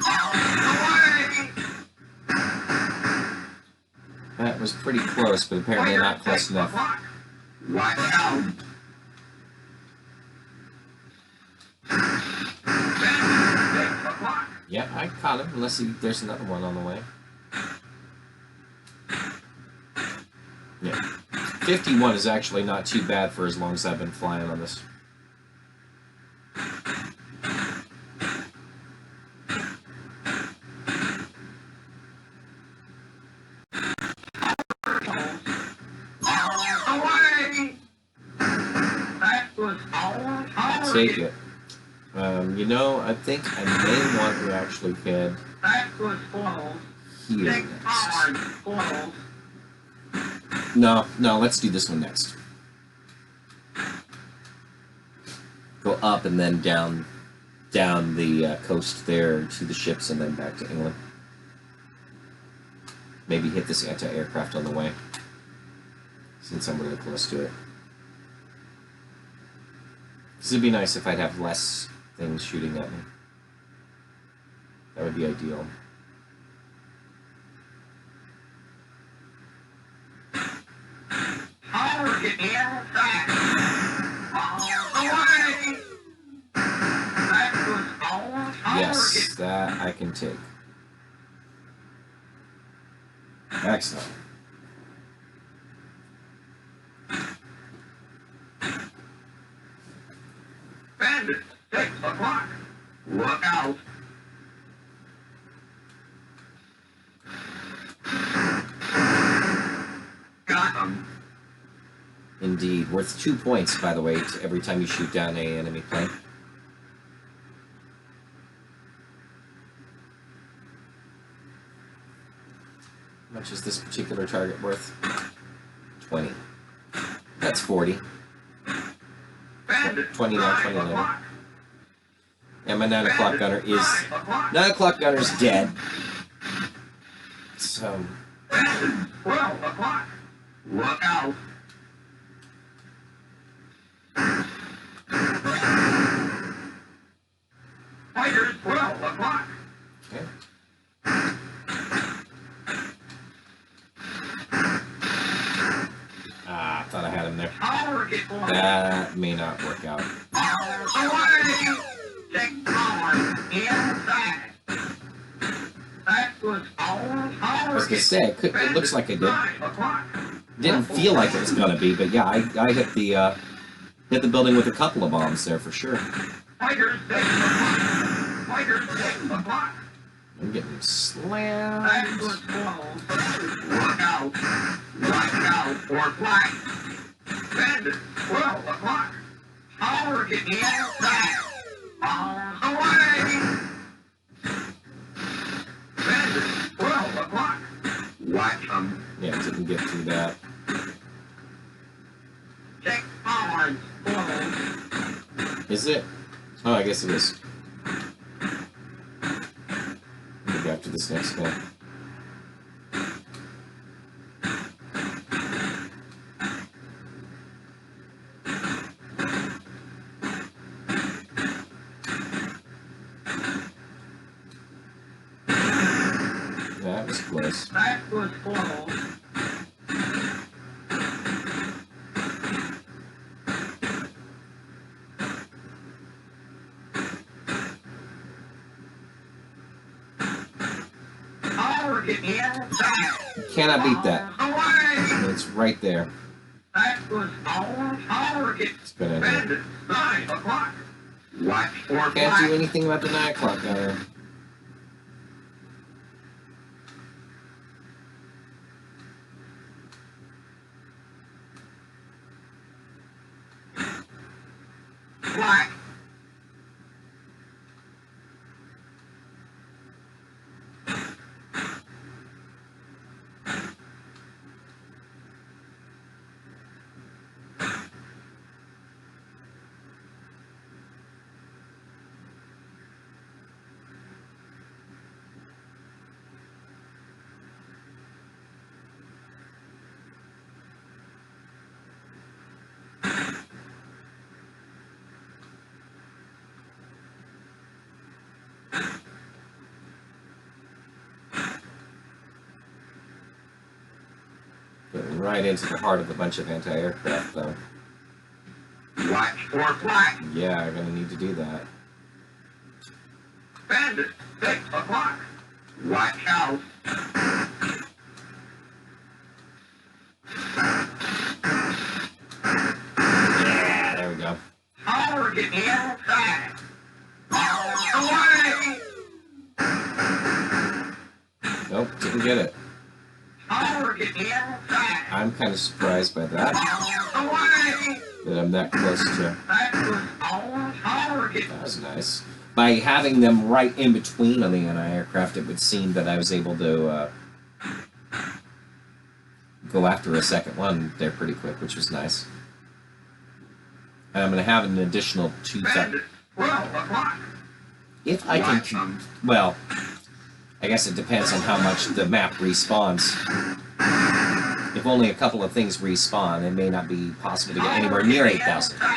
That was pretty close, but apparently not close enough. Yep, I caught him, unless there's another one on the way. Yeah. 51 is actually not too bad for as long as I've been flying on this. I'll take it. You know, I think I may want to actually head here next. No, let's do this one next. Go up and then down the coast there to the ships and then back to England. Maybe hit this anti-aircraft on the way, since I'm really close to it. This would be nice if I'd have less things shooting at me. That would be ideal. Yes, that I can take. Excellent. Bandit, 6 o'clock. Look out. Got him. Indeed. Worth 2 points, by the way, to every time you shoot down an enemy plane. How much is this particular target worth? 20. That's 40. 20 now, 20 later. And my 9 o'clock gunner is... 9 o'clock gunner's dead. So... 12 o'clock. Look out. Fighters, 12 o'clock. Okay. Ah, I thought I had him there. Target one. That may not work out. Away. Check power inside. That was all I was target. gonna say, it looks like I did. 9 o'clock. Didn't feel like it was gonna be, but yeah, I hit the building with a couple of bombs there for sure. Fighters, 6 o'clock. Fighters, 6 o'clock. I'm getting slammed. That was close. Look out. Watch out for black. Bandit, 12 o'clock. Target inside. Bombs away. Bandit, 12 o'clock. Watch them. Yeah, didn't get through that. Check powers close. Is it? Oh, I guess it is. Maybe after this next guy. That was close. That was close. Target inside. Cannot beat that. Away. It's right there. That was all target. It's gonna hit. Bandit, 9 o'clock. Watch for Can't black. do anything about the 9 o'clock gunner. Black. Getting right into the heart of a bunch of anti-aircraft, though. Watch for black. Yeah, I'm gonna need to do that. Bandit, 6 o'clock. Watch out. Yeah, there we go. Target inside. Away. Nope, didn't get it. Target inside. I'm kind of surprised by that, Away. that I'm that close to... That was all target. That was nice. By having them right in between on the anti-aircraft, it would seem that I was able to go after a second one there pretty quick, which was nice. And I'm going to have an additional 2 Bandit, 12 o'clock. if I Watch can... them. Well, I guess it depends on how much the map respawns. If only a couple of things respawn, it may not be possible to get anywhere near 8,000. Away.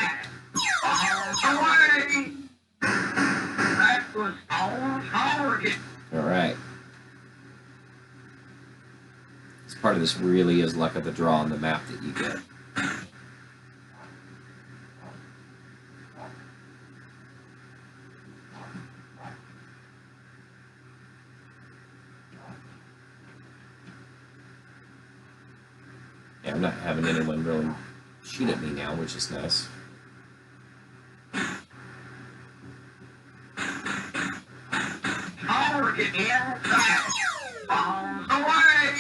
That was all target. Alright. This part of this really is luck of the draw on the map that you get. Yeah, I'm not having anyone really shoot at me now, which is nice. Target inside. Bombs away.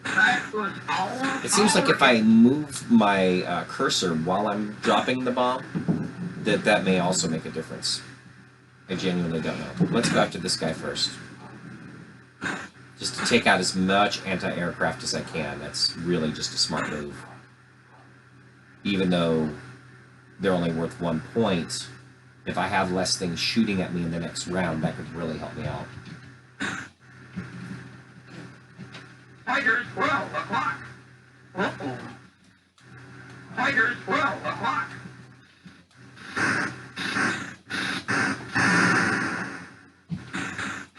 That was all It seems like if I move my cursor while I'm dropping the bomb, that may also make a difference. I genuinely don't know. Let's go after this guy first. Just to take out as much anti-aircraft as I can. That's really just a smart move. Even though they're only worth 1 point, If I have less things shooting at me in the next round, that could really help me out. Fighters 12 o'clock. Uh-oh. Fighters 12 o'clock.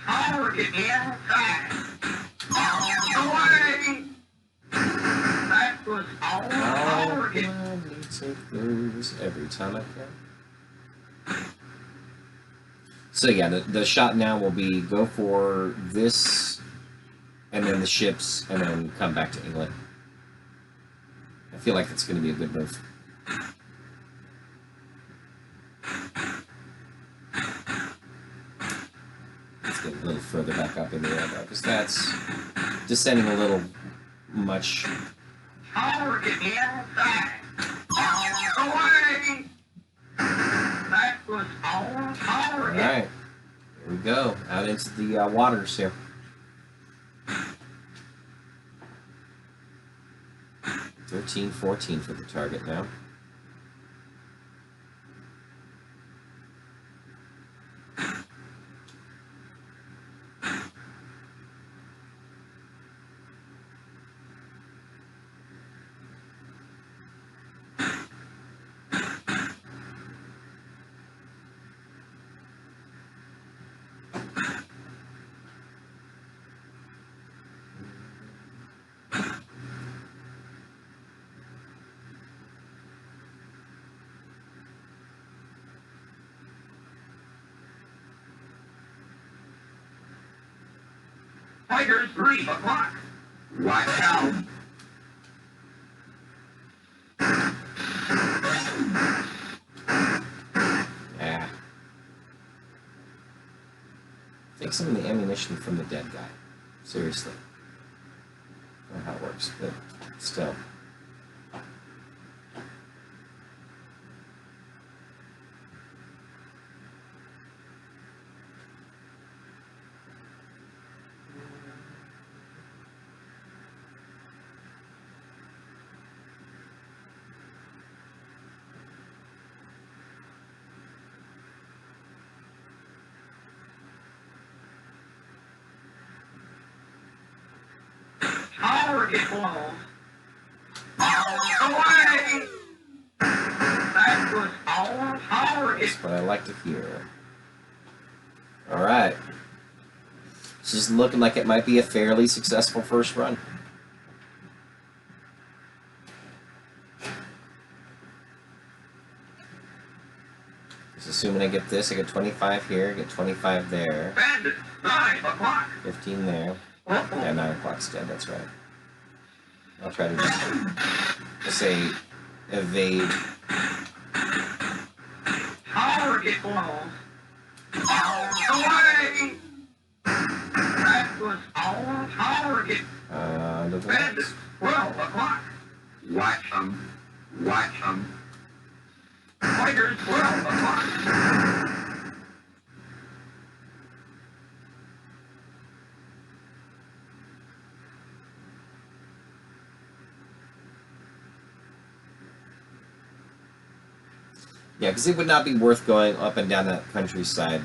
Target inside. Away. That was all target. Gladly take those every time I can. So yeah, the shot now will be go for this, and then the ships, and then come back to England. I feel like that's going to be a good move. Let's get a little further back up in the air, though, because that's descending a little much. Target inside. Away. That was all target. All right, here we go, out into the waters here. $13, $14 for the target now. Fighters 3 o'clock. Watch out. Yeah. Take some of the ammunition from the dead guy. Seriously. I don't know how it works, but still. Target close. Away. That was all target. That's what I like to hear. Alright. This is looking like it might be a fairly successful first run. Just assuming I get this, I get 25 here, get 25 there. Bandit 9 o'clock. 15 there. Yeah, 9 o'clock's dead, that's right. I'll try to just say evade. Target close. Away. That was all target. The Bandit 12 o'clock. Watch 'em. Watch 'em. Fighters 12 o'clock. Yeah, because it would not be worth going up and down that countryside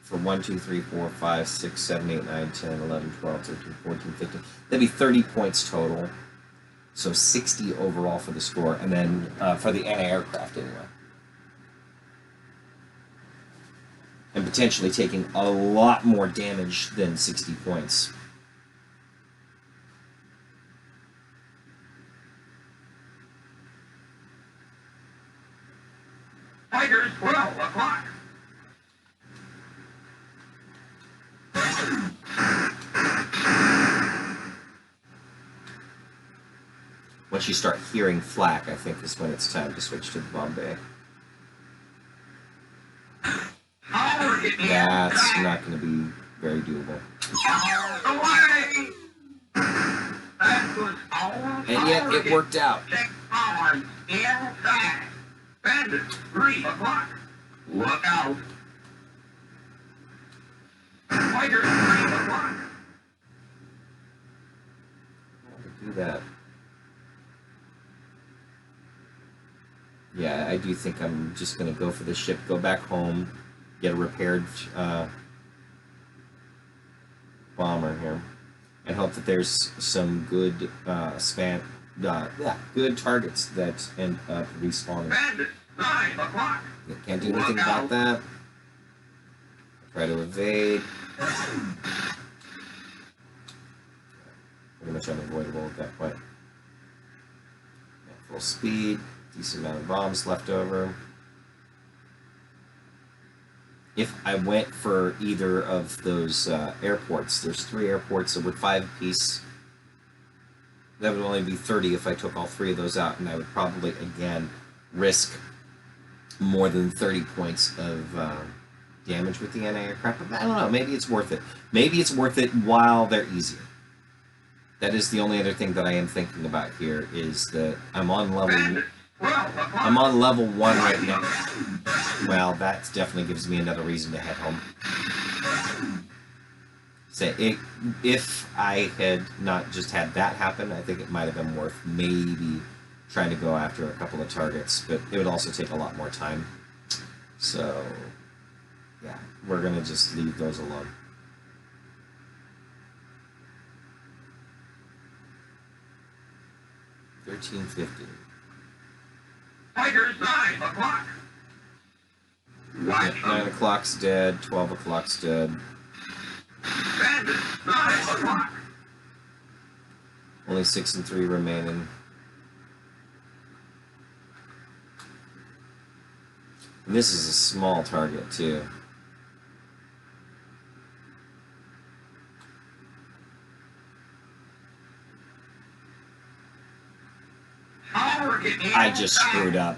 for 1, 2, 3, 4, 5, 6, 7, 8, 9, 10, 11, 12, 13, 14, 15. That'd be 30 points total. So 60 overall for the score, and then for the anti-aircraft anyway. And potentially taking a lot more damage than 60 points. Fighters 12 o'clock. Once you start hearing flak, I think is when it's time to switch to the Bombay. That's not going to be very doable. And yet it worked out. Check on inside. Bandit 3 o'clock. Look out. Fighter 3 o'clock. Do that. Yeah, I do think I'm just going to go for the ship, go back home, get a repaired bomber here, and hope that there's some good good targets that end up respawning. Bandits, 9 o'clock. Can't do anything about that. Try to evade. Pretty much unavoidable at that point. Full speed, decent amount of bombs left over. If I went for either of those airports, there's 3 airports, so with 5 apiece, that would only be 30 if I took all 3 of those out, and I would probably, again, risk more than 30 points of damage with the anti-aircraft. But I don't know, maybe it's worth it. Maybe it's worth it while they're easier. That is the only other thing that I am thinking about here, is that I'm on level 1 right now. Well, that definitely gives me another reason to head home. So if I had not just had that happen, I think it might have been worth maybe trying to go after a couple of targets, but it would also take a lot more time. So, yeah, we're going to just leave those alone. $13.50. Fighters, 9 o'clock. Watch 9 o'clock's dead, 12 o'clock's dead. Bandits, 9 o'clock. Only 6 and 3 remaining. And this is a small target, too. I just screwed up.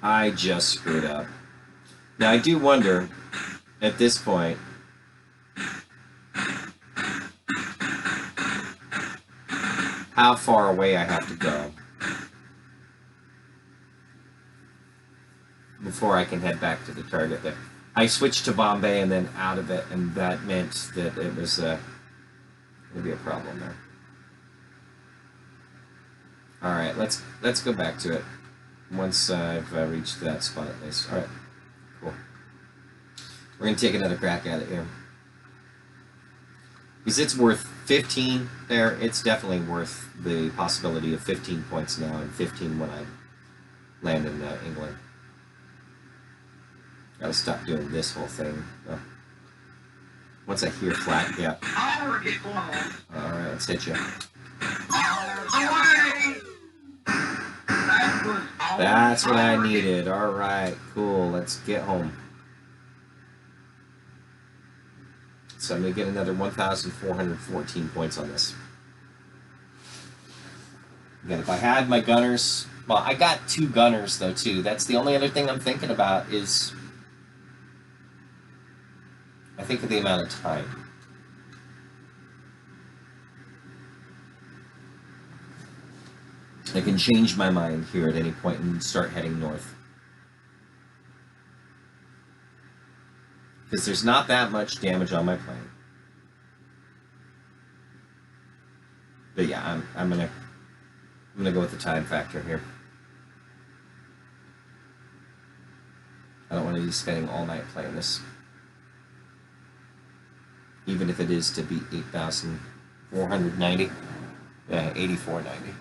I just screwed up. Now, I do wonder, at this point, how far away I have to go before I can head back to the target there. I switched to Bombay and then out of it, and that meant that it was going to be a problem there. Alright, let's go back to it once I've reached that spot at least. Alright, cool. We're going to take another crack at it here. Because it's worth 15 there. It's definitely worth the possibility of 15 points now and 15 when I land in England. Gotta stop doing this whole thing. Oh. Once I hear flat, yeah. Alright, let's hit you. That's what I needed. Alright, cool. Let's get home. So I'm going to get another 1,414 points on this. Again, if I had my gunners... Well, I got 2 gunners, though, too. That's the only other thing I'm thinking about is... I think of the amount of time. I can change my mind here at any point and start heading north. Because there's not that much damage on my plane. But yeah, I'm gonna go with the time factor here. I don't want to be spending all night playing this. Even if it is to beat 8,490. Yeah, 8490.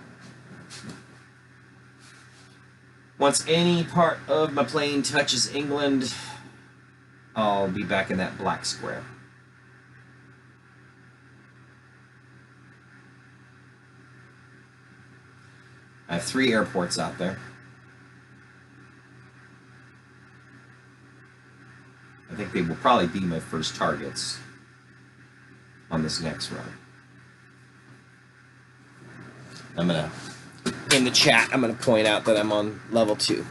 Once any part of my plane touches England, I'll be back in that black square. I have 3 airports out there. I think they will probably be my first targets on this next run. I'm gonna, in the chat, I'm gonna point out that I'm on level 2.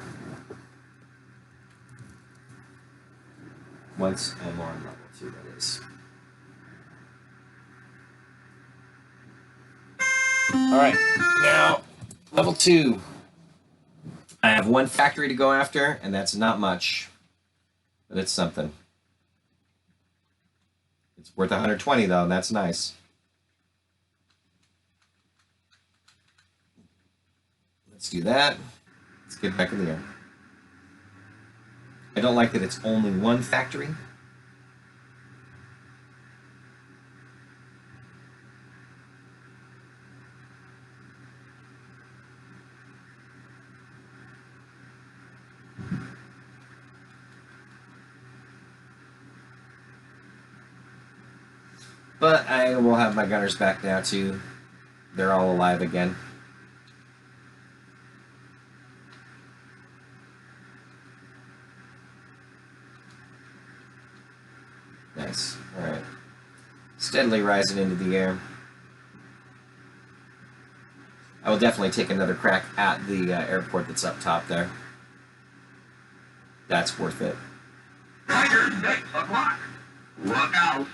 Once I'm on level 2, that is. Alright, now, level 2. I have 1 factory to go after, and that's not much. But it's something. It's worth 120, though, and that's nice. Let's do that. Let's get back in the air. I don't like that it's only one factory. But I will have my gunners back now too. They're all alive again. Nice. Alright. Steadily rising into the air. I will definitely take another crack at the airport that's up top there. That's worth it. Tiger 6 o'clock. Look out.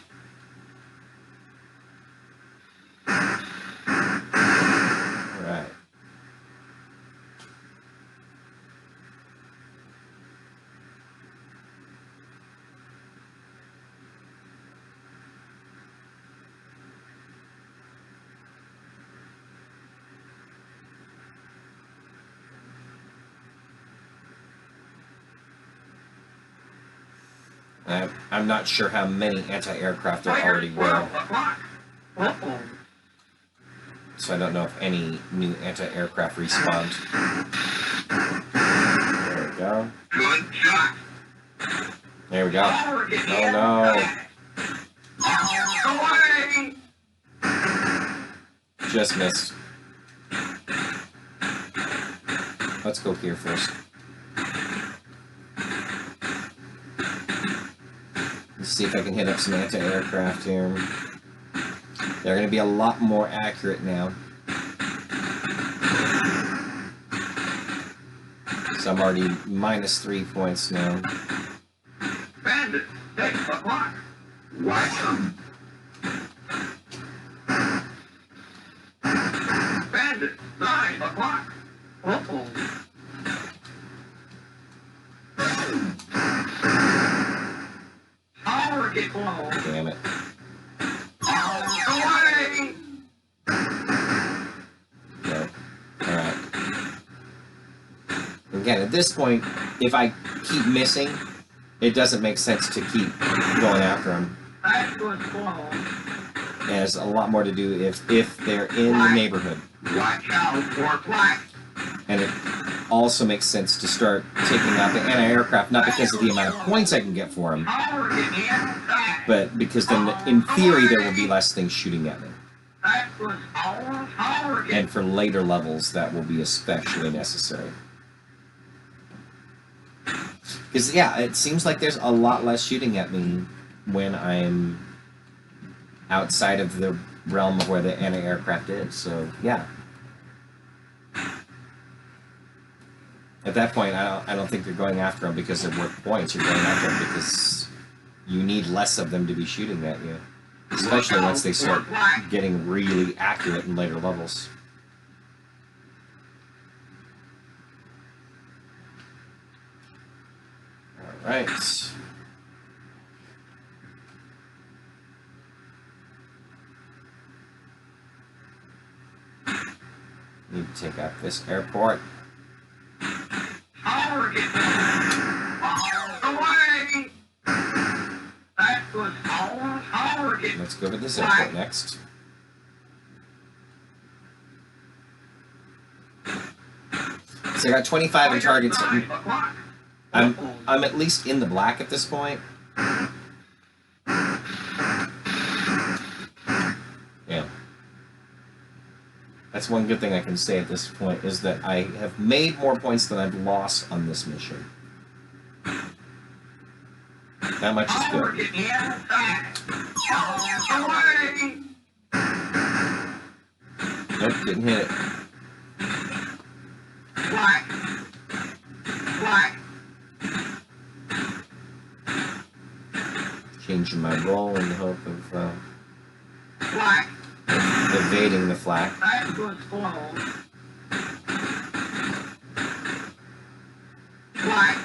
Alright. I'm not sure how many anti-aircraft there already were, so I don't know if any new anti-aircraft respawned. There we go. Good shot. There we go. Oh Away. no. Just missed. Let's go here first. Let's see if I can hit up some anti-aircraft here. They're going to be a lot more accurate now. So I'm already -3 points now. Bandit 6 o'clock. Watch them. Bandit 9 o'clock. Uh-oh. Target low. Damn it. Away. No. Alright. Again, at this point, if I keep missing, it doesn't make sense to keep going after them. That was slow. It has a lot more to do if they're in the neighborhood. Watch out for flash. And it also makes sense to start taking out the anti-aircraft, not because of the amount of points I can get for them, Target inside. but because then, in theory, there will be less things shooting at me. That was our target. And for later levels, that will be especially necessary. Because, yeah, it seems like there's a lot less shooting at me when I'm outside of the realm of where the anti-aircraft is, so, yeah. At that point, I don't think you're going after them because they're worth points. You're going after them because you need less of them to be shooting at you. Especially once they start getting really accurate in later levels. Alright. Need to take out this airport. Target. Away. That was our target. Let's go to this airport next. So I got 25 in targets. I'm at least in the black at this point. Yeah. That's one good thing I can say at this point, is that I have made more points than I've lost on this mission. That much is good. Target inside. Away. Nope, didn't hit it. Black. Black. Changing my role in the hope of Black. evading the flak. That was slow. Black.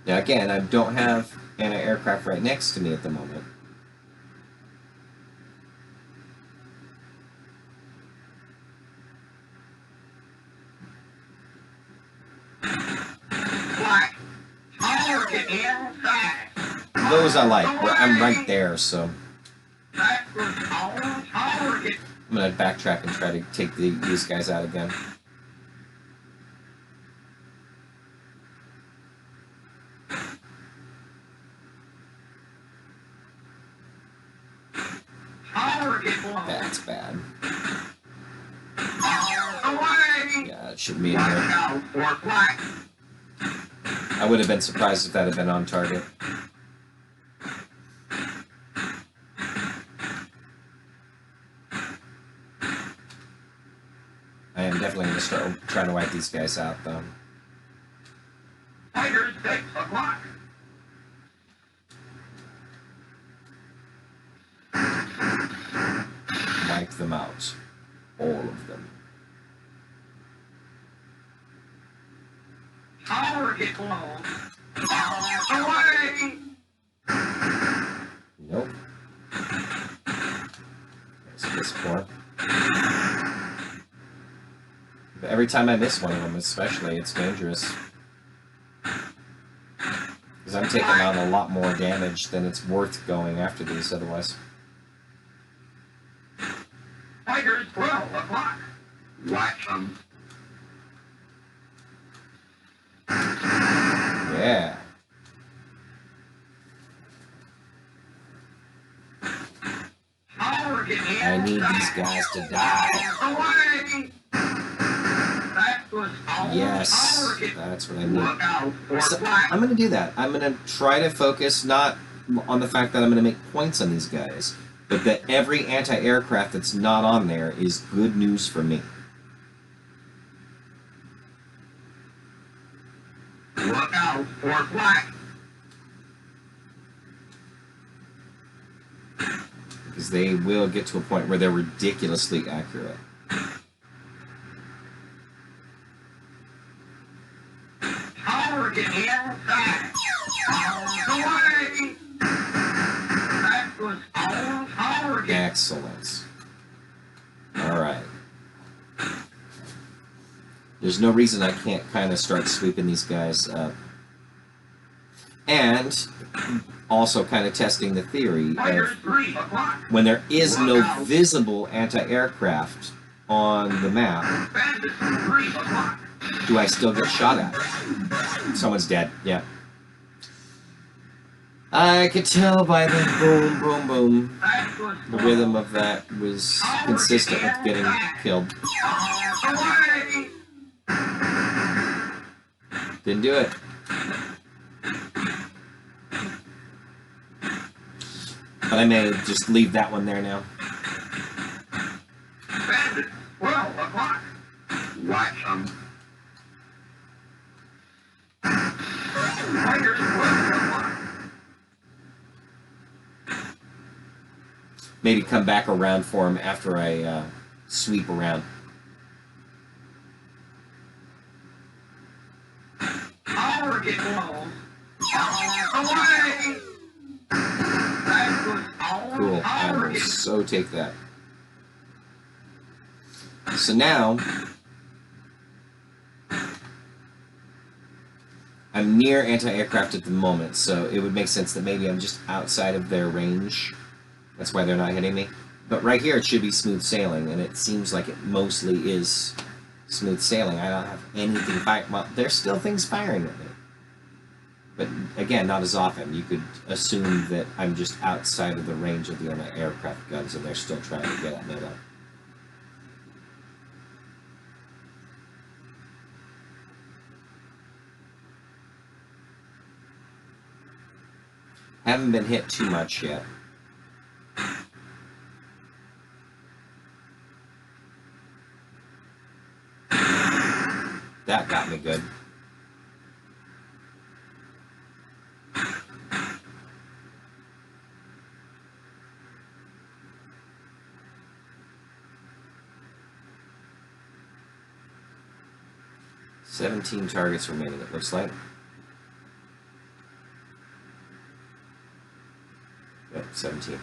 Now again, I don't have anti-aircraft right next to me at the moment. those I like. I'm right there, so That was all target. I'm gonna backtrack and try to take these guys out again. Target blown. That's bad. Away. Yeah, it shouldn't be in Watch there. out for black. I would have been surprised if that had been on target. I am definitely going to start trying to wipe these guys out, though. Fighters 6 o'clock. Wipe them out. All of them. Target blown. Away. Nope. That's this poor. But every time I miss one of them, especially, it's dangerous. Because I'm taking out a lot more damage than it's worth going after these otherwise. Fighters 12 o'clock. Watch them. Yeah. Target I need these guys to die. Away. That was all Yes, target. that's what I need. Look out for So black. I'm going to do that. I'm going to try to focus not on the fact that I'm going to make points on these guys, but that every anti-aircraft that's not on there is good news for me. Look out for black. Because they will get to a point where they're ridiculously accurate. Target inside. Away. That was all target. Excellent. Alright. There's no reason I can't kind of start sweeping these guys up. And also kind of testing the theory Fighters of 3 o'clock. when there is no visible anti-aircraft on the map, Bandits 3 o'clock. do I still get shot at? Someone's dead, yeah. I could tell by the boom, boom, boom. That was The rhythm of that was consistent with getting killed. away. Didn't do it. But I may just leave that one there now. Bandits 12 o'clock. Watch them. Fighters 12 o'clock. Maybe come back around for him after I sweep around. Target blown. Away. That was all Cool. I will target. so take that. So now, I'm near anti-aircraft at the moment, so it would make sense that maybe I'm just outside of their range. That's why they're not hitting me. But right here, it should be smooth sailing, and it seems like it mostly is smooth sailing. I don't have anything firing. Well, there's still things firing at me. But again, not as often. You could assume that I'm just outside of the range of the anti-aircraft guns, and they're still trying to get at me, though. Haven't been hit too much yet. That got me good. $17 targets remaining, it looks like. Yep, 17.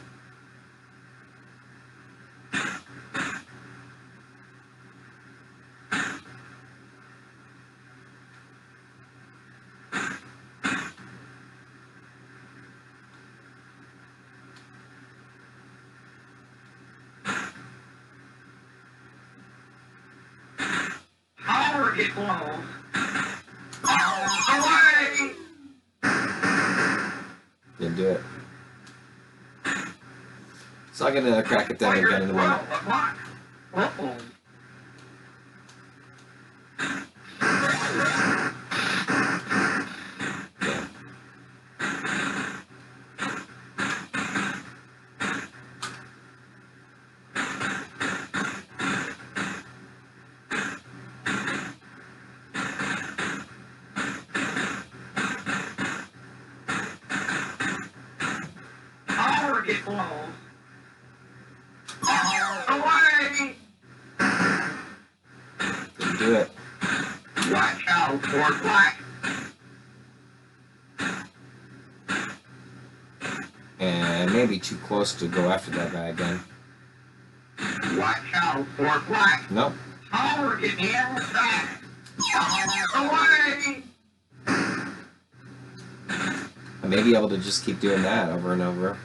Target close. Away! Didn't do it. So I'll get another crack at them again in a moment. 12 o'clock. Uh-oh. Target close. Away! Didn't do it. Watch out for black. And maybe too close to go after that guy again. Watch out for black. Nope. Target inside. Away! I may be able to just keep doing that over and over.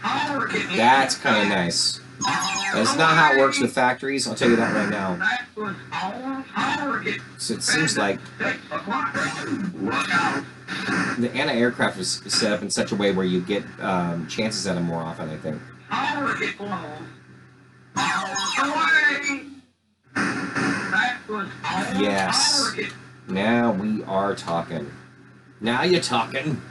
Target That's kind of nice. That's not how it works with factories, I'll tell you that right now. That was on target. So it seems like 6 o'clock. Look out. the anti-aircraft is set up in such a way where you get chances at them more often, I think. Target close. Away! That was on Yes. target. Now we are talking. Now you're talking.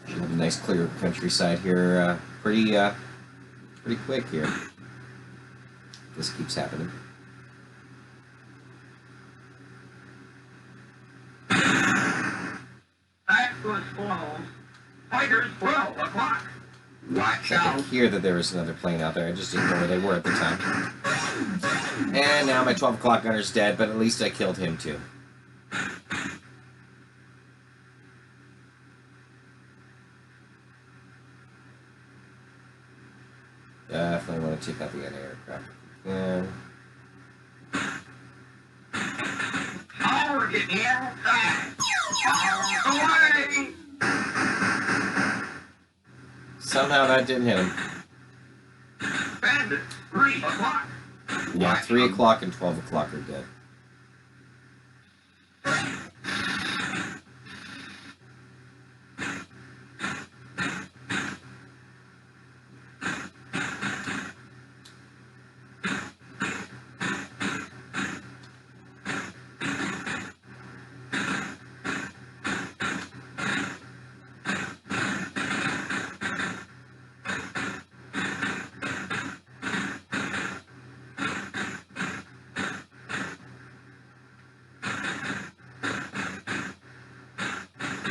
Should have a nice clear countryside here. Pretty quick here. This keeps happening. That was close. Fighters 12 o'clock. Watch I out. could hear that there was another plane out there. I just didn't know where they were at the time. And now my 12 o'clock gunner's dead, but at least I killed him too. Definitely want to take out the anti-aircraft. Yeah. Target inside. Away! Somehow that didn't hit him. Bandit 3 o'clock. Yeah, 3 o'clock and 12 o'clock are dead.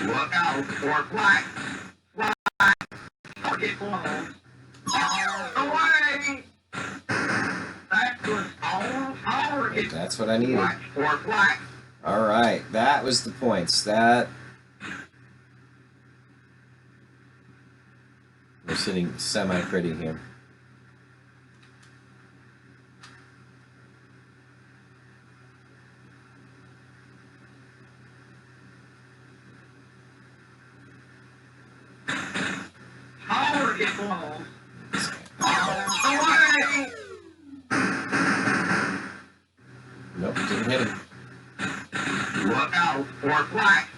Look out for black. Black. Target close. Away! That was on target. That's what I needed. Watch for black. Alright, that was the points. That... We're sitting semi-pretty here. Target close. Away! Nope, didn't hit him. Look out for black.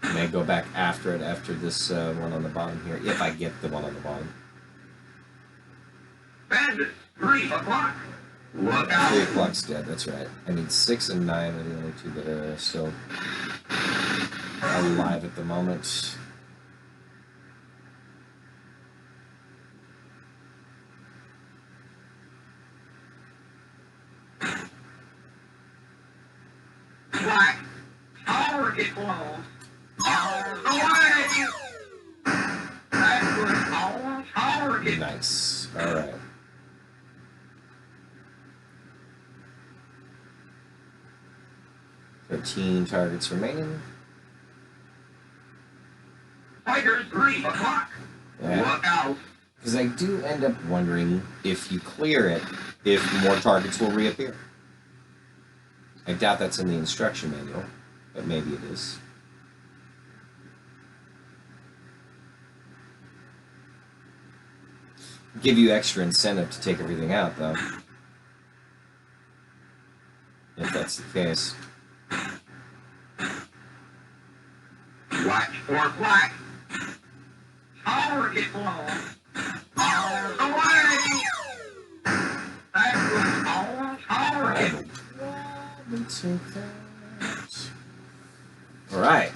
I may go back after it, after this one on the bottom here, if I get the one on the bottom. Bandit 3 o'clock. Look 3 out. o'clock's dead, that's right. I need 6 and 9 are the only two that are still alive at the moment. Black. Target close. Away! That was on target. Nice. Alright. Thirteen targets remaining. Fighters 3 o'clock. Yeah. Look out. Because I do end up wondering if you clear it, if more targets will reappear. I doubt that's in the instruction manual, but maybe it is. Give you extra incentive to take everything out, though. If that's the case. Watch for flag. Target blown. All the way. That was all target. All right.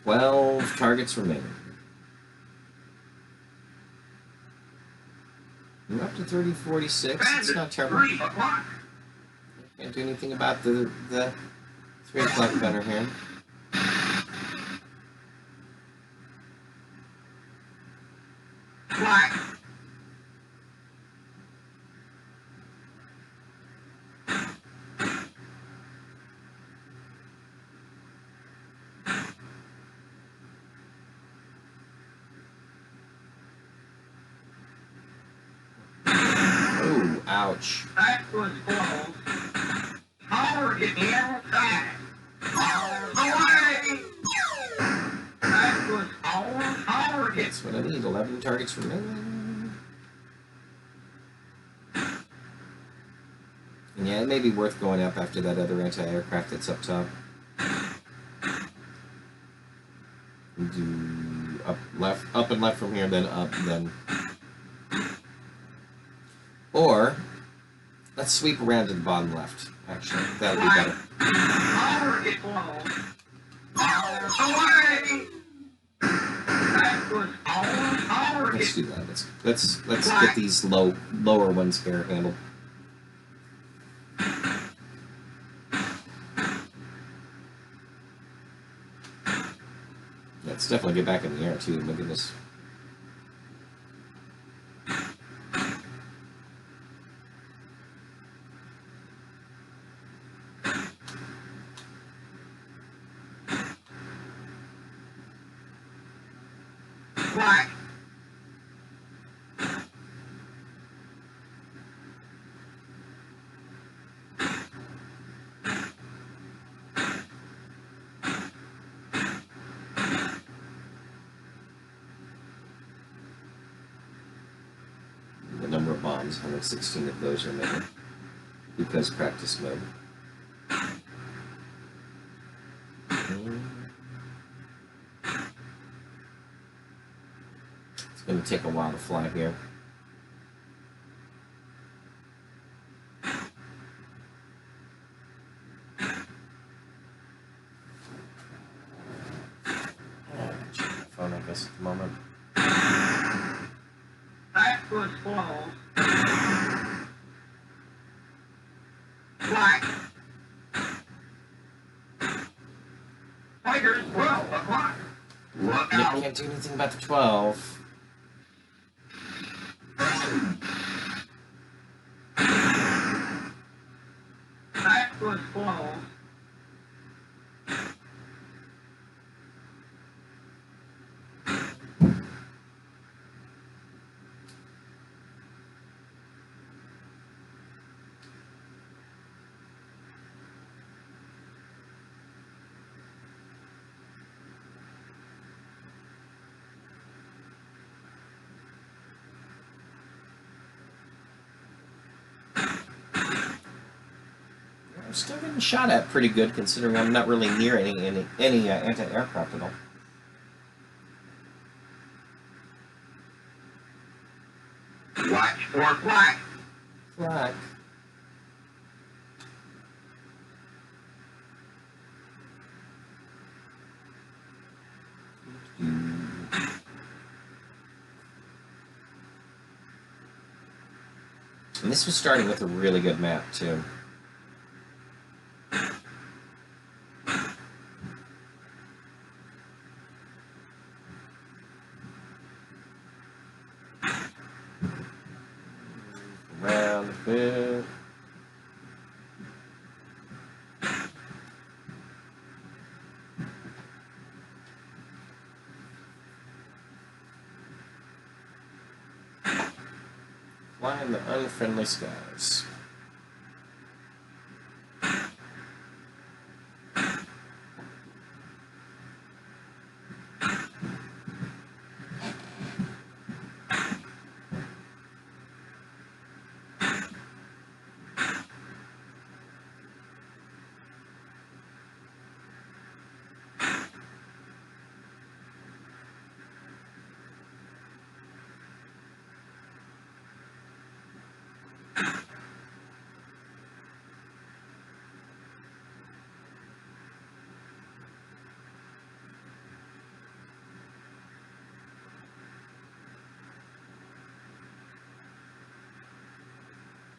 Twelve targets remaining. We're up to 3046. It's not terrible. 3 o'clock. Can't do anything about the 3 o'clock gunner here. Flag. Oh, ouch. That was close. Target inside. All the way. That was all target. That's what I need. 11 targets remaining. And yeah, it may be worth going up after that other anti-aircraft that's up top. We do up and left from here, then up, then. Or let's sweep around to the bottom left. Actually, that'll be better. Target blown. All the way. That was all target. Let's do that. Let's get these lower ones here handled. Let's definitely get back in the air too. My goodness. Flag. The number of bombs, 116 of those remaining. Because practice mode. It's going to take a while to fly here. Check my phone, I guess, at the moment. That was close. Flag. Fighters 12 o'clock. Look Yep, out. can't do anything about the 12. That was close. I'm still getting shot at pretty good, considering I'm not really near any anti-aircraft at all. Watch for flag. Flag. And this was starting with a really good map, too. Around a bit. Fly in the unfriendly skies.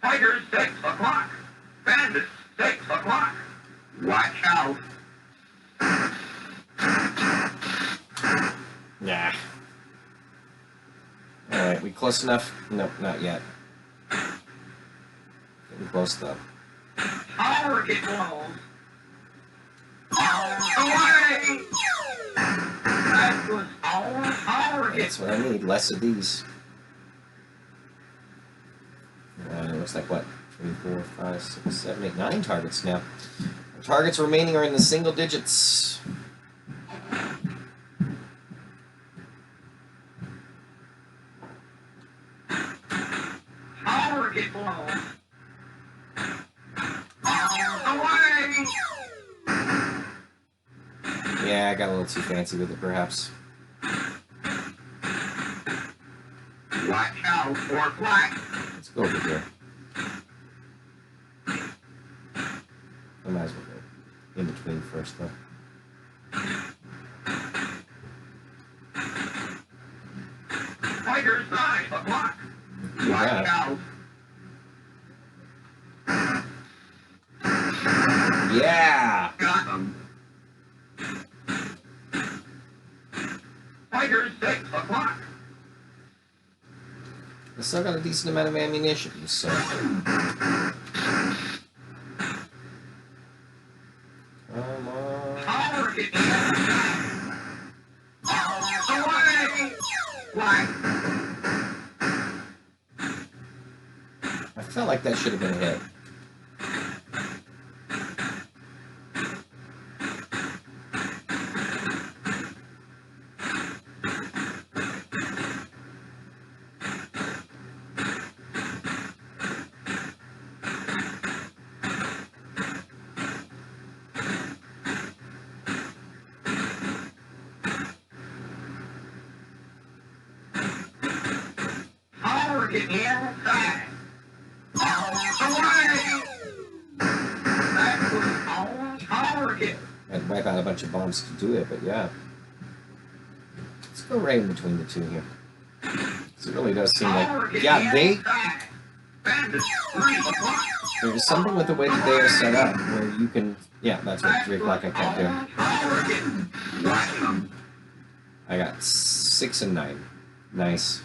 Tigers, 6 o'clock. Bandits, 6 o'clock. Watch out. Nah. Alright, we close enough? Nope, not yet. Getting close though. Target low. Away! That was our target. That's what I need, less of these. Looks like what? 3, 4, 5, 6, 7, 8, 9 targets now. Our targets remaining are in the single digits. Target low. Away! Yeah, I got a little too fancy with it, perhaps. Watch out for flash. Let's go over here. I might as well go in between first, though. Tigers, 9 o'clock. Do Watch that. out. Yeah! Got them. Tigers, 6 o'clock. I still got a decent amount of ammunition, so. Come on. Target away! Flash. I felt like that should have been a hit. Target inside. Away! That was on target. I'd wipe out a bunch of bombs to do it, but yeah. Let's go right in between the two here. 'Cause it really does seem like, yeah, Bandits, 3 o'clock. there's something with the way that they are set up where you can, yeah, that's right, 3 o'clock I can't do. Watch them. I got 6 and 9. Nice.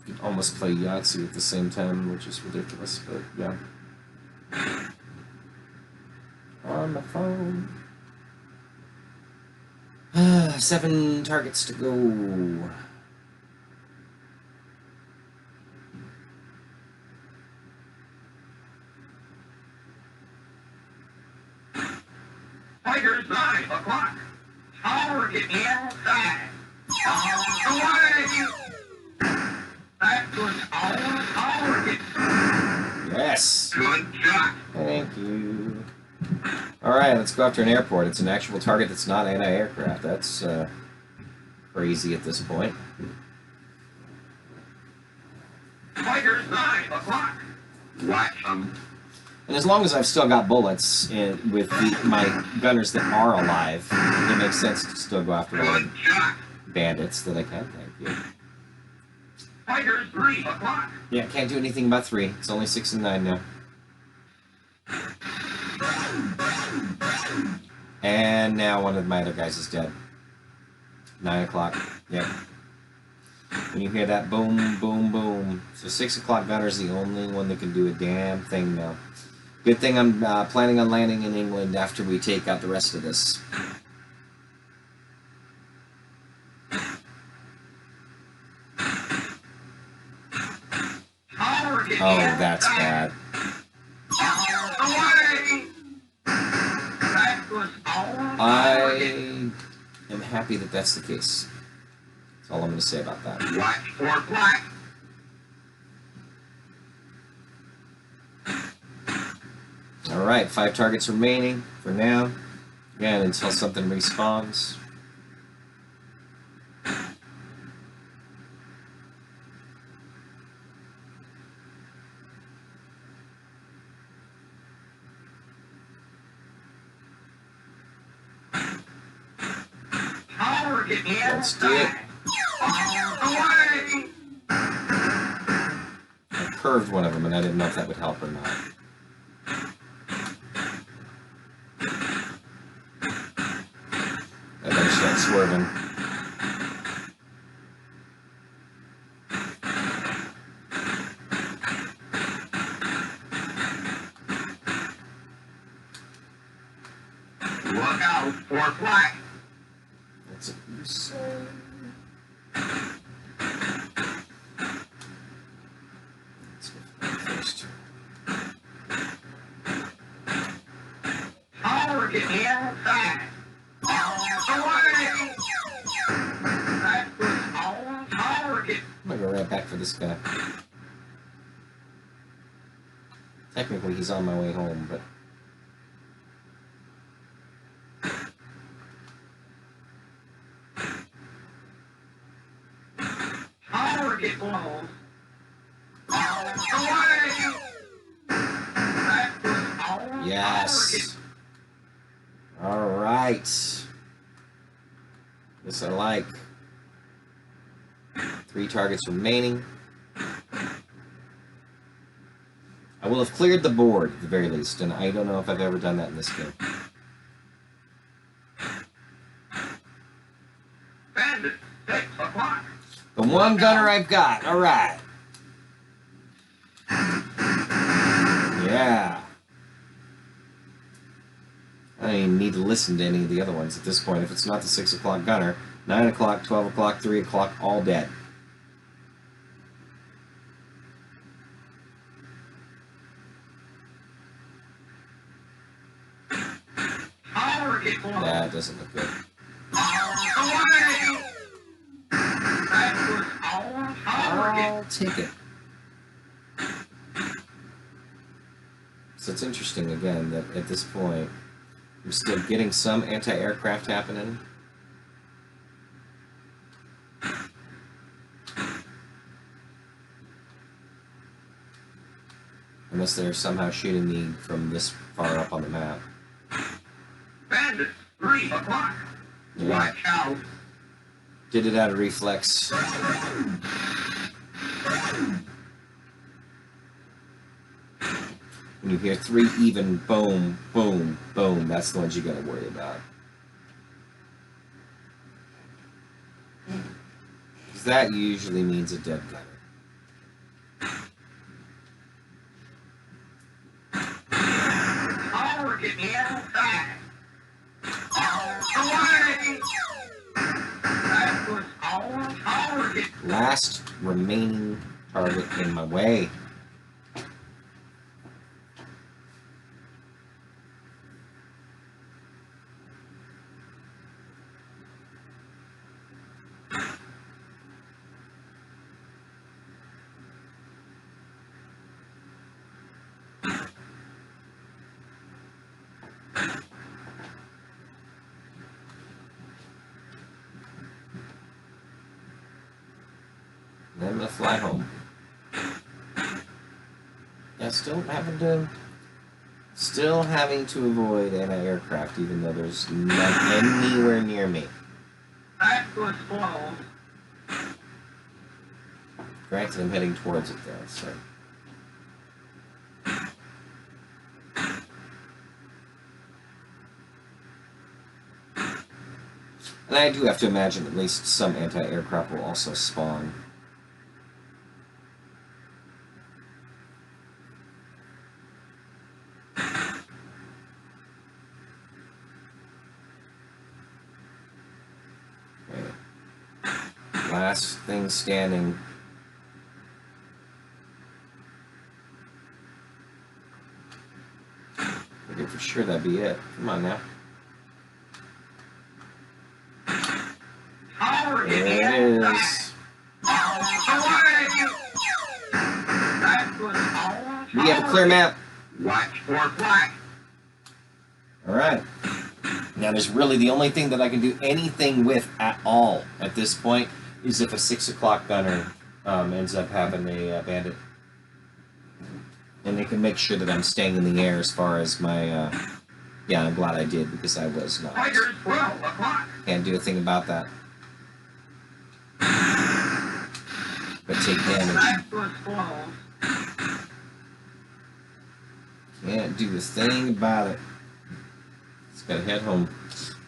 You could almost play Yahtzee at the same time, which is ridiculous, but yeah. On the phone. 7 targets to go. Tigers, 9 o'clock. Target inside. Away! That was on target. Yes. Good shot. Thank you. Alright, let's go after an airport. It's an actual target that's not anti-aircraft. That's crazy at this point. Tigers, 9 o'clock. Watch them. And as long as I've still got bullets with my gunners that are alive, it makes sense to still go after all Good the shot. bandits that I can. Thank you. Tigers, 3 o'clock. Yeah, can't do anything about 3. It's only 6 and 9 now. And now one of my other guys is dead. 9 o'clock. Yep. When you hear that boom, boom, boom. So 6 o'clock gunner's the only one that can do a damn thing now. Good thing I'm planning on landing in England after we take out the rest of this. Oh, that's bad. I am happy that that's the case. That's all I'm going to say about that. Watch for black. All right, 5 targets remaining for now. Again, until something respawns. Target Let's do it. away. I curved one of them, and I didn't know if that would help or not. I better start swerving. Look out for black. That's what you say. Let's go for that first. Target inside. Away. That was on target. I'm gonna go right back for this guy. Technically, he's on my way home, but Target blown. Away. That was on yes. All right. This I like. 3 targets remaining. I will have cleared the board at the very least, and I don't know if I've ever done that in this game. Bandit, 6 o'clock. The one gunner I've got. All right. Yeah. I don't even need to listen to any of the other ones at this point. If it's not the 6 o'clock gunner, 9 o'clock, 12 o'clock, 3 o'clock, all dead. Target blown. That doesn't look good. Away. That was on target. I'll take it. So it's interesting, again, that at this point, I'm still getting some anti-aircraft happening. Unless they're somehow shooting me from this far up on the map. Bandit, 3 o'clock. Yeah. Watch out. Did it out of reflex. When you hear 3 even, boom, boom, boom, that's the ones you gotta worry about. Because that usually means a dead gunner. Target inside. Away. That was on target. Last remaining target in my way. Then I'm gonna fly home. Yeah, still having to avoid anti-aircraft, even though there's none anywhere near me. That was blown. Granted, I'm heading towards it though, so. And I do have to imagine at least some anti-aircraft will also spawn. Okay. Last thing standing. Figured for sure that'd be it. Come on now. There it is. We have a clear map. Watch for flag. Alright. Now there's really the only thing that I can do anything with at all at this point is if a 6 o'clock gunner ends up having a bandit. And they can make sure that I'm staying in the air as far as my... yeah, I'm glad I did because I was not. Tigers 12 o'clock. Can't do a thing about that. But take damage. That was close. Can't do a thing about it. Just gotta head home.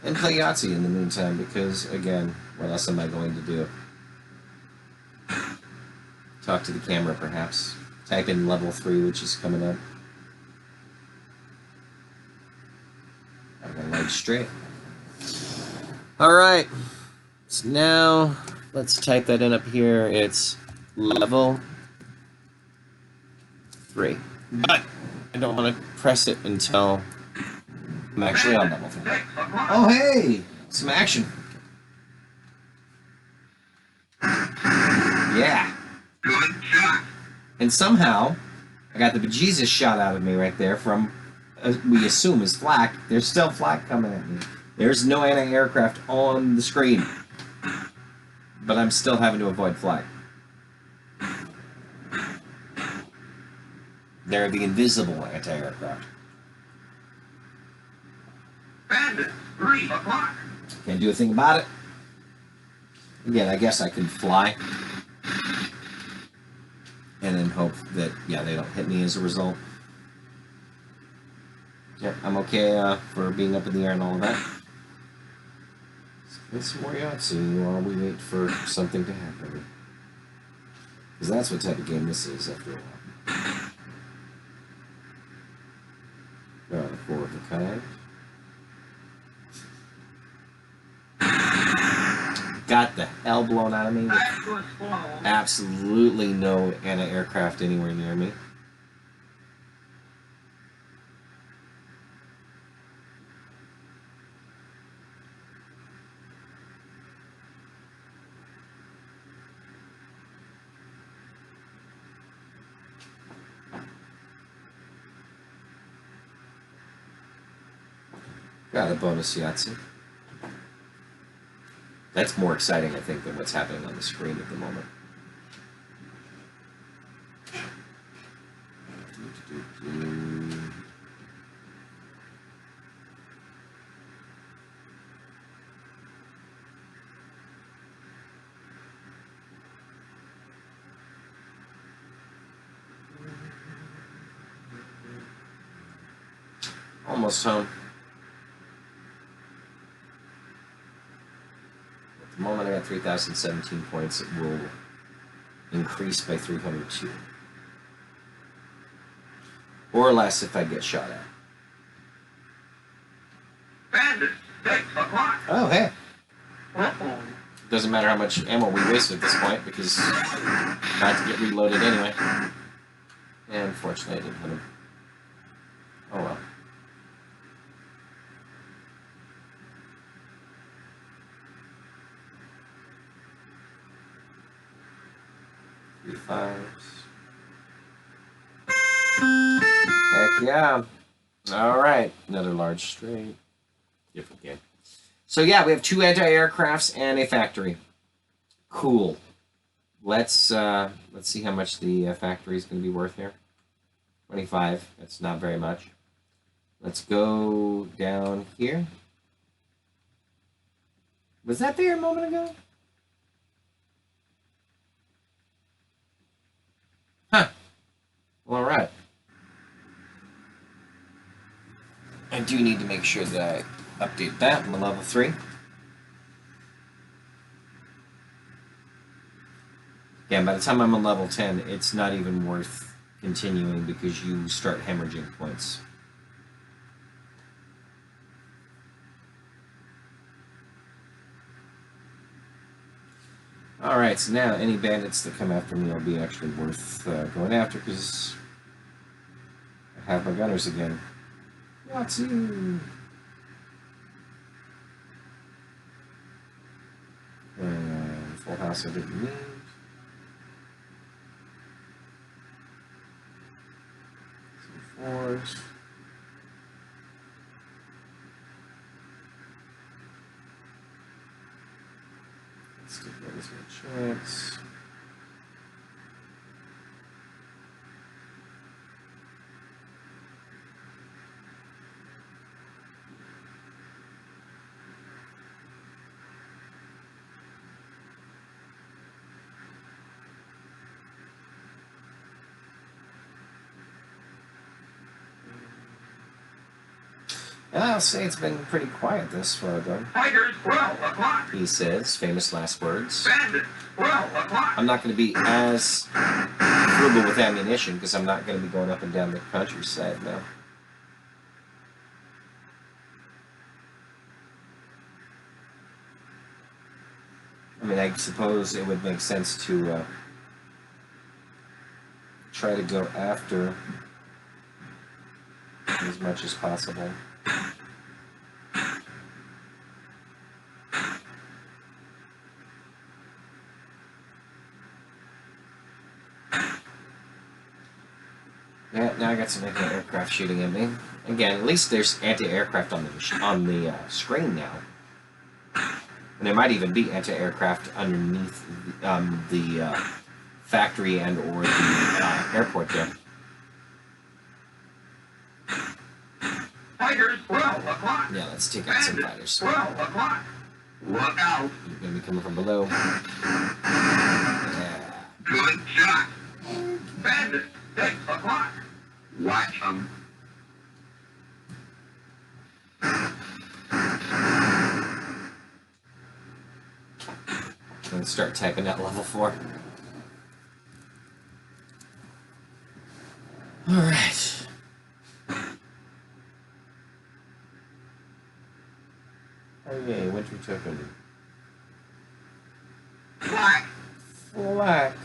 And play Yahtzee in the meantime because, again, what else am I going to do? Talk to the camera, perhaps. Type in level 3, which is coming up. I got a leg straight. Alright. So now, let's type that in up here. It's level 3. But I don't want to press it until I'm actually on level 3. Oh, hey! Some action. Yeah. Good shot. And somehow, I got the bejesus shot out of me right there from, we assume is flak. There's still flak coming at me. There's no anti-aircraft on the screen. But I'm still having to avoid flak. They're the invisible anti-aircraft. Bandit 3 o'clock. Can't do a thing about it. Again, I guess I could fly. And then hope that, yeah, they don't hit me as a result. Yep, I'm okay for being up in the air and all of that. Let's play some more Yahtzee while we wait for something to happen. Because that's what type of game this is after a while. Got a 4 of a kind. Got the hell blown out of me. That was close. Absolutely no anti-aircraft anywhere near me. Got a bonus Yahtzee. That's more exciting, I think, than what's happening on the screen at the moment. Almost home. At the moment I got 3,017 points. It will increase by 302. Or less if I get shot at. Bandit 6 o'clock. Oh, hey. Uh-oh. Doesn't matter how much ammo we waste at this point because not to get reloaded anyway. And unfortunately I didn't hit him. Oh well. 3 5s. Heck yeah. Alright. Another large straight. Different game. So yeah, we have 2 anti-aircrafts and a factory. Cool. Let's see how much the factory is going to be worth here. 25. That's not very much. Let's go down here. Was that there a moment ago? Huh. Well, alright. I do need to make sure that I update that in the level 3. Yeah, by the time I'm on level 10, it's not even worth continuing because you start hemorrhaging points. Alright, so now any bandits that come after me will be actually worth going after because I have my gunners again. Watsu. Full house I didn't need. Some fours. Let's take that as my chance. And I'll say it's been pretty quiet this far, though. Fighters, 12 o'clock. He says, famous last words. Bandits, 12 o'clock. I'm not going to be as frugal with ammunition because I'm not going to be going up and down the countryside now. I mean, I suppose it would make sense to try to go after as much as possible. Yeah, now I got some anti-aircraft shooting at me. Again, at least there's anti-aircraft on the screen now. And there might even be anti-aircraft underneath the factory and or the airport there. Fighters, 12 o'clock. Yeah, let's take out some Bandits, fighters. 12 o'clock. Look out. You're going to be coming from below. Yeah. Good shot. Bandits, 6 o'clock. Watch them. And start typing at level 4. Alright. Oh yay, winter token. Black. Black.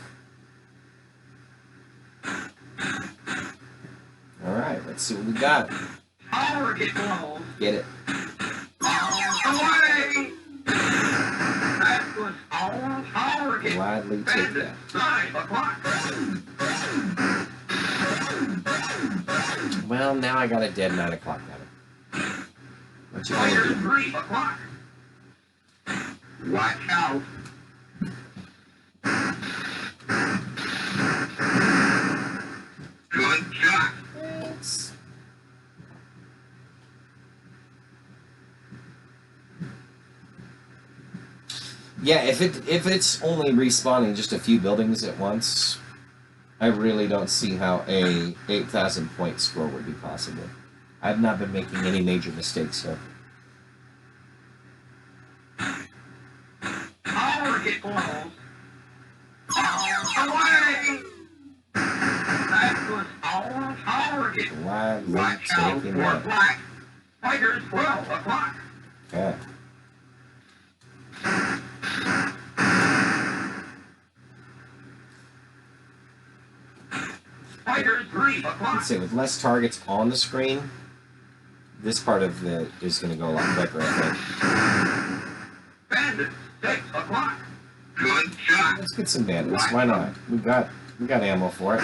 Alright, let's see what we got. Target blown. Get it. Away. That was on target. Gladly take that. Bandits, 9 o'clock. Well, now I got a dead 9 o'clock gunner. What you gonna Fighters, do? 3 o'clock. Watch out. Good shot. Thanks. Yeah, if it's only respawning just a few buildings at once, I really don't see how a 8,000 point score would be possible. I've not been making any major mistakes here. Target blown. Away. That was on target. Gladly Watch out taking for that. black. Fighters, 12 o'clock. Okay. Fighters, 3 o'clock. Let's say with less targets on the screen, this part of it is going to go a lot quicker, I think. Bandits, 6 o'clock. Good shot. Let's get some bandits. Why not? We got ammo for it.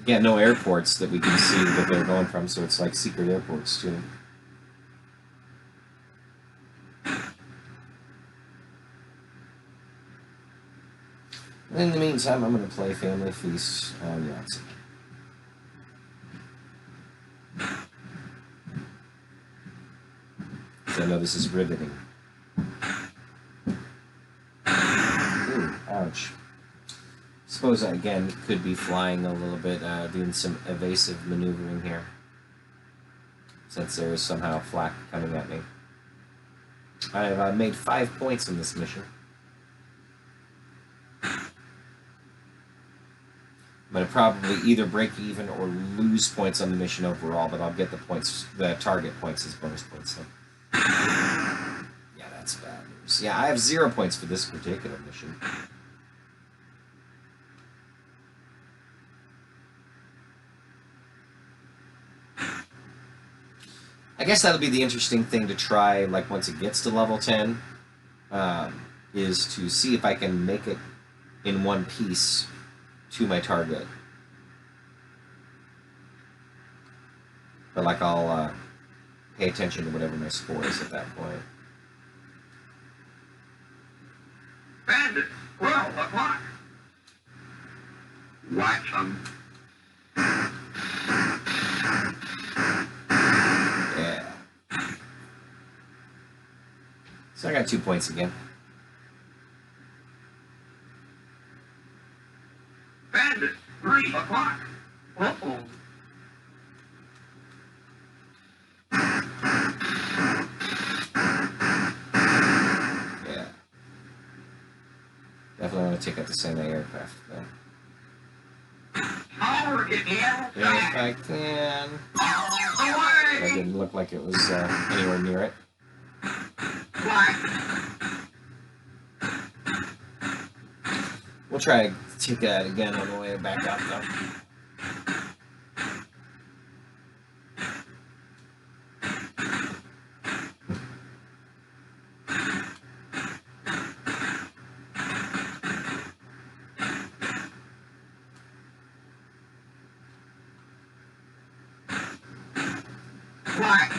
Yeah, no airports that we can see that they're going from, so it's like secret airports too. In the meantime, I'm going to play Family Feast on Yahtzee. So I know this is riveting. Ooh, ouch. Suppose I, again, could be flying a little bit, doing some evasive maneuvering here. Since there is somehow flak coming at me. I've made 5 points in this mission. I'm going to probably either break even or lose points on the mission overall, but I'll get the points, the target points as bonus points. So. Yeah, that's bad news. Yeah, I have 0 points for this particular mission. I guess that'll be the interesting thing to try, like, once it gets to level 10, is to see if I can make it in one piece to my target. But, like, I'll pay attention to whatever my score is at that point. Bandit, 12 o'clock. Watch them. Yeah. So I got 2 points again. Bandit, 3 o'clock. Uh-oh. Yeah. Definitely want to take out the same aircraft, though. Power get If I can. That Away! didn't look like it was anywhere near it. Black. We'll try to take that again on the way back out, though. Black.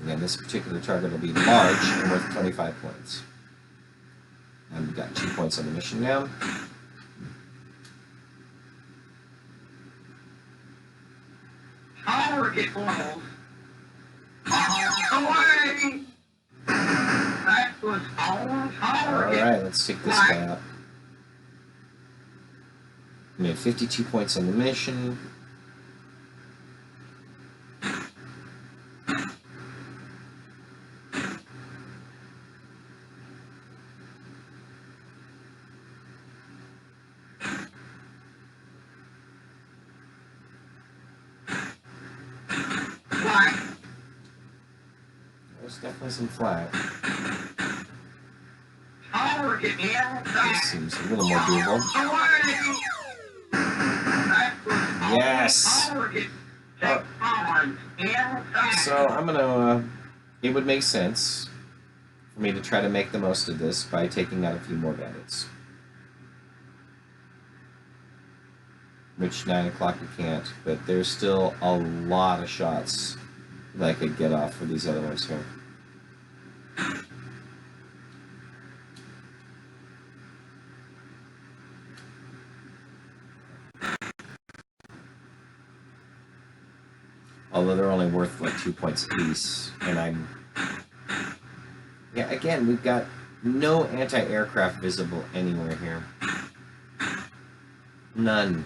Again, this particular target will be large and worth 25 points. And we've got 2 points on the mission now. Power get low. Away! That was all power get. Alright, let's take this guy out. We made 52 points on the mission. Black. There's definitely some flag. Power get inside. This seems a little more doable. Away! That was all Yes! power get. Check on inside. So I'm gonna. It would make sense for me to try to make the most of this by taking out a few more bandits. Which 9 o'clock we can't, but there's still a lot of shots that I could get off for these other ones here. Although they're only worth like 2 points apiece, and I'm... Yeah, again, we've got no anti-aircraft visible anywhere here. None.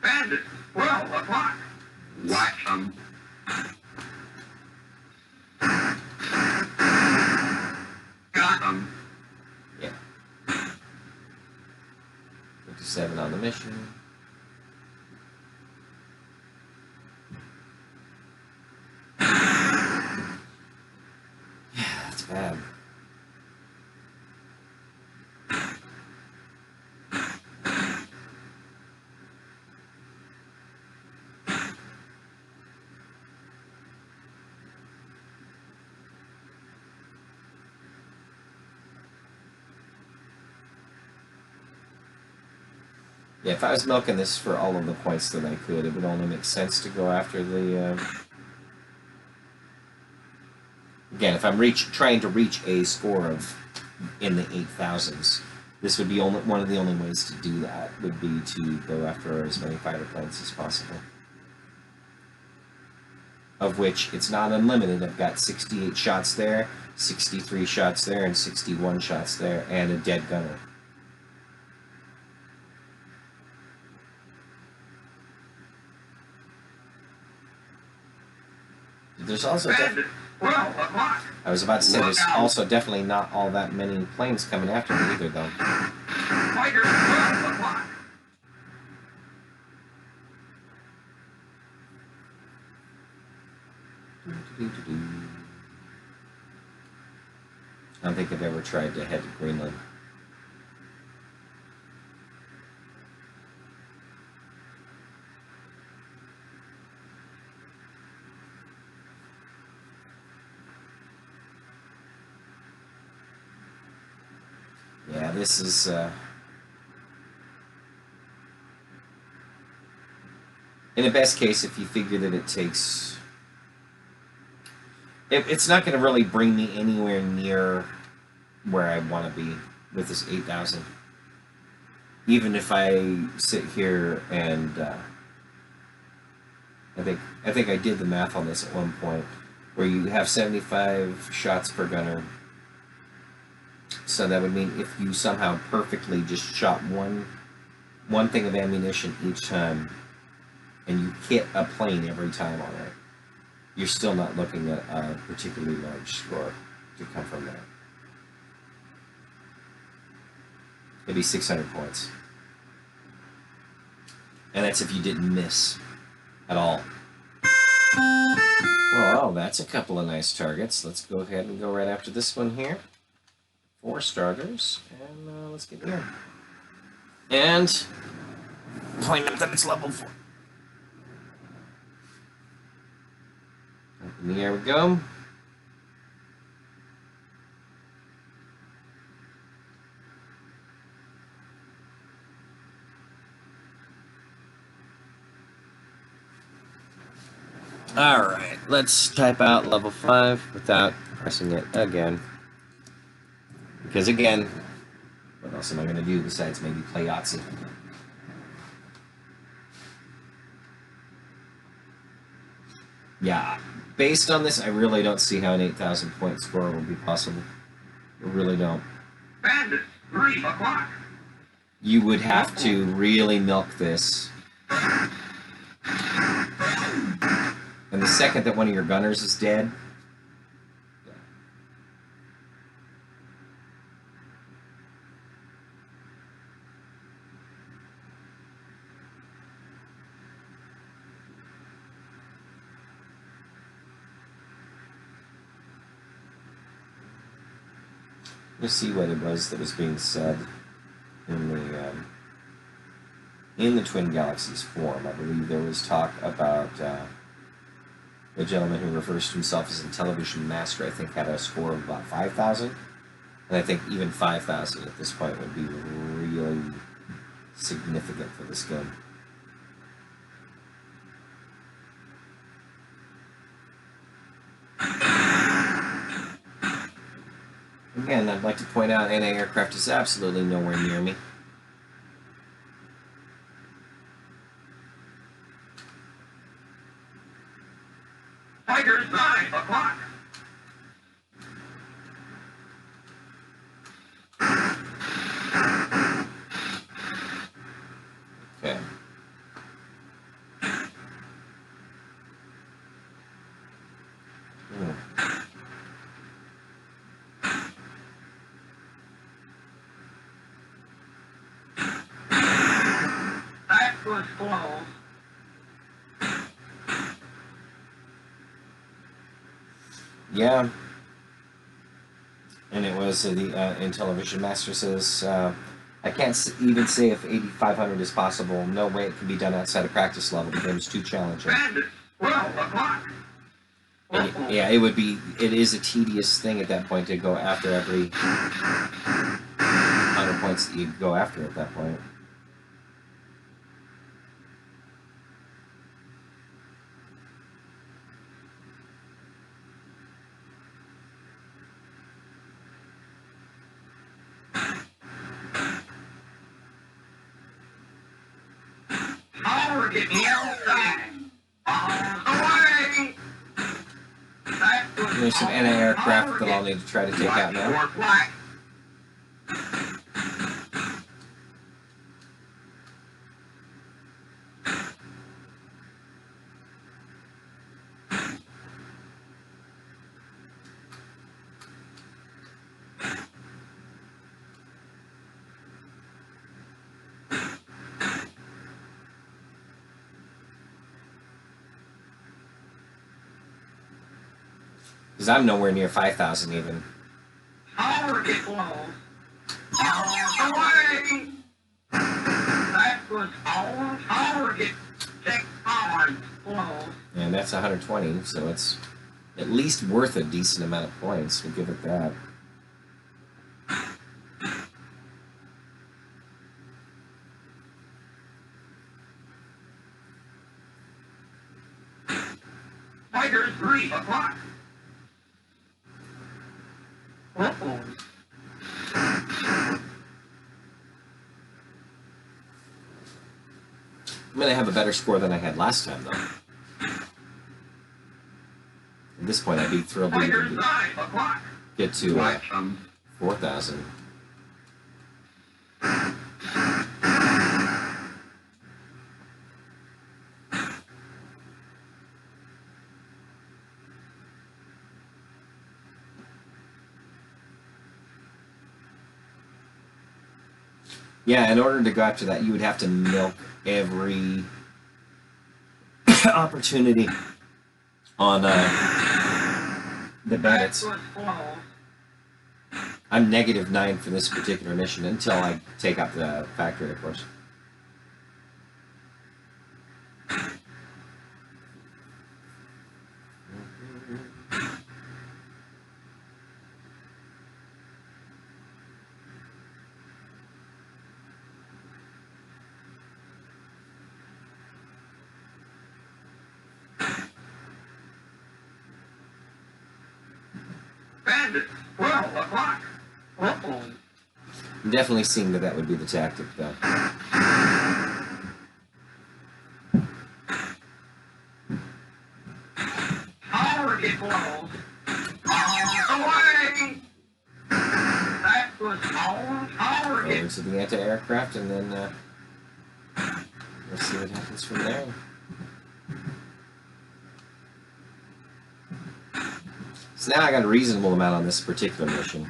Bandit, 12 o'clock. Watch them. Got them. Yeah. 57 on the mission. Yeah, that's bad. Yeah, if I was milking this for all of the points that I could, it would only make sense to go after the... Again, if I'm trying to reach a score of in the 8,000s, this would be one of the only ways to do that, would be to go after as many fighter planes as possible. Of which, it's not unlimited. I've got 68 shots there, 63 shots there, and 61 shots there, and a dead gunner. There's also Bandit, 12 o'clock. I was about to say there's also definitely not all that many planes coming after me either, though. Fighter, 12 o'clock. Doo-doo-doo. I don't think I've ever tried to head to Greenland. Yeah, this is in the best case, if you figure that it takes, it's not going to really bring me anywhere near where I want to be with this 8,000. Even if I sit here and I think I did the math on this at one point, where you have 75 shots per gunner. So that would mean if you somehow perfectly just shot one thing of ammunition each time, and you hit a plane every time on it, you're still not looking at a particularly large score to come from that. It'd be 600 points. And that's if you didn't miss at all. Well, that's a couple of nice targets. Let's go ahead and go right after this one here. 4 starters, and let's get in. And point up that it's level 4. Up in the air we go. Alright, let's type out level 5 without pressing it again. Because again, what else am I going to do besides maybe play Yahtzee? Yeah, based on this, I really don't see how an 8,000 point score will be possible. I really don't. Bandits, 3 o'clock. You would have to really milk this. And the second that one of your gunners is dead, let's see what it was that was being said in the Twin Galaxies forum. I believe there was talk about a gentleman who refers to himself as Intellivision Master. I think had a score of about 5,000, and I think even 5,000 at this point would be really significant for this game. Again, I'd like to point out anti-aircraft is absolutely nowhere near me. Tigers, 9 o'clock. Okay. That was close. Yeah. And it was the Intellivision Master says, I can't even say if 8,500 is possible. No way it can be done outside of practice level. The game is too challenging. Bandits, 12 o'clock. And yeah, it is a tedious thing at that point to go after every 100 points that you go after at that point. Power getting outside. On the way. That was There's some anti-aircraft that I'll need to try to take out now. Watch for flag. Because I'm nowhere near 5,000 even. Target lost. On the way. That was on target. Check on lost. And that's 120, so it's at least worth a decent amount of points. We'll give it that. Fighters 3 o'clock. Uh-oh. I'm going to have a better score than I had last time, though. At this point, I'd be thrilled to Fighters even 5 o'clock. get to Watch 'em. 4,000. Yeah, in order to go after that, you would have to milk every opportunity on the bandits. That was lost. I'm -9 for this particular mission until I take out the factory, of course. Bandits 12 o'clock. Uh-oh. I'm definitely seeing that would be the tactic, though. Target lost. On the way. That was on target. Over to the anti-aircraft, and then let's see what happens from there. So now I got a reasonable amount on this particular mission.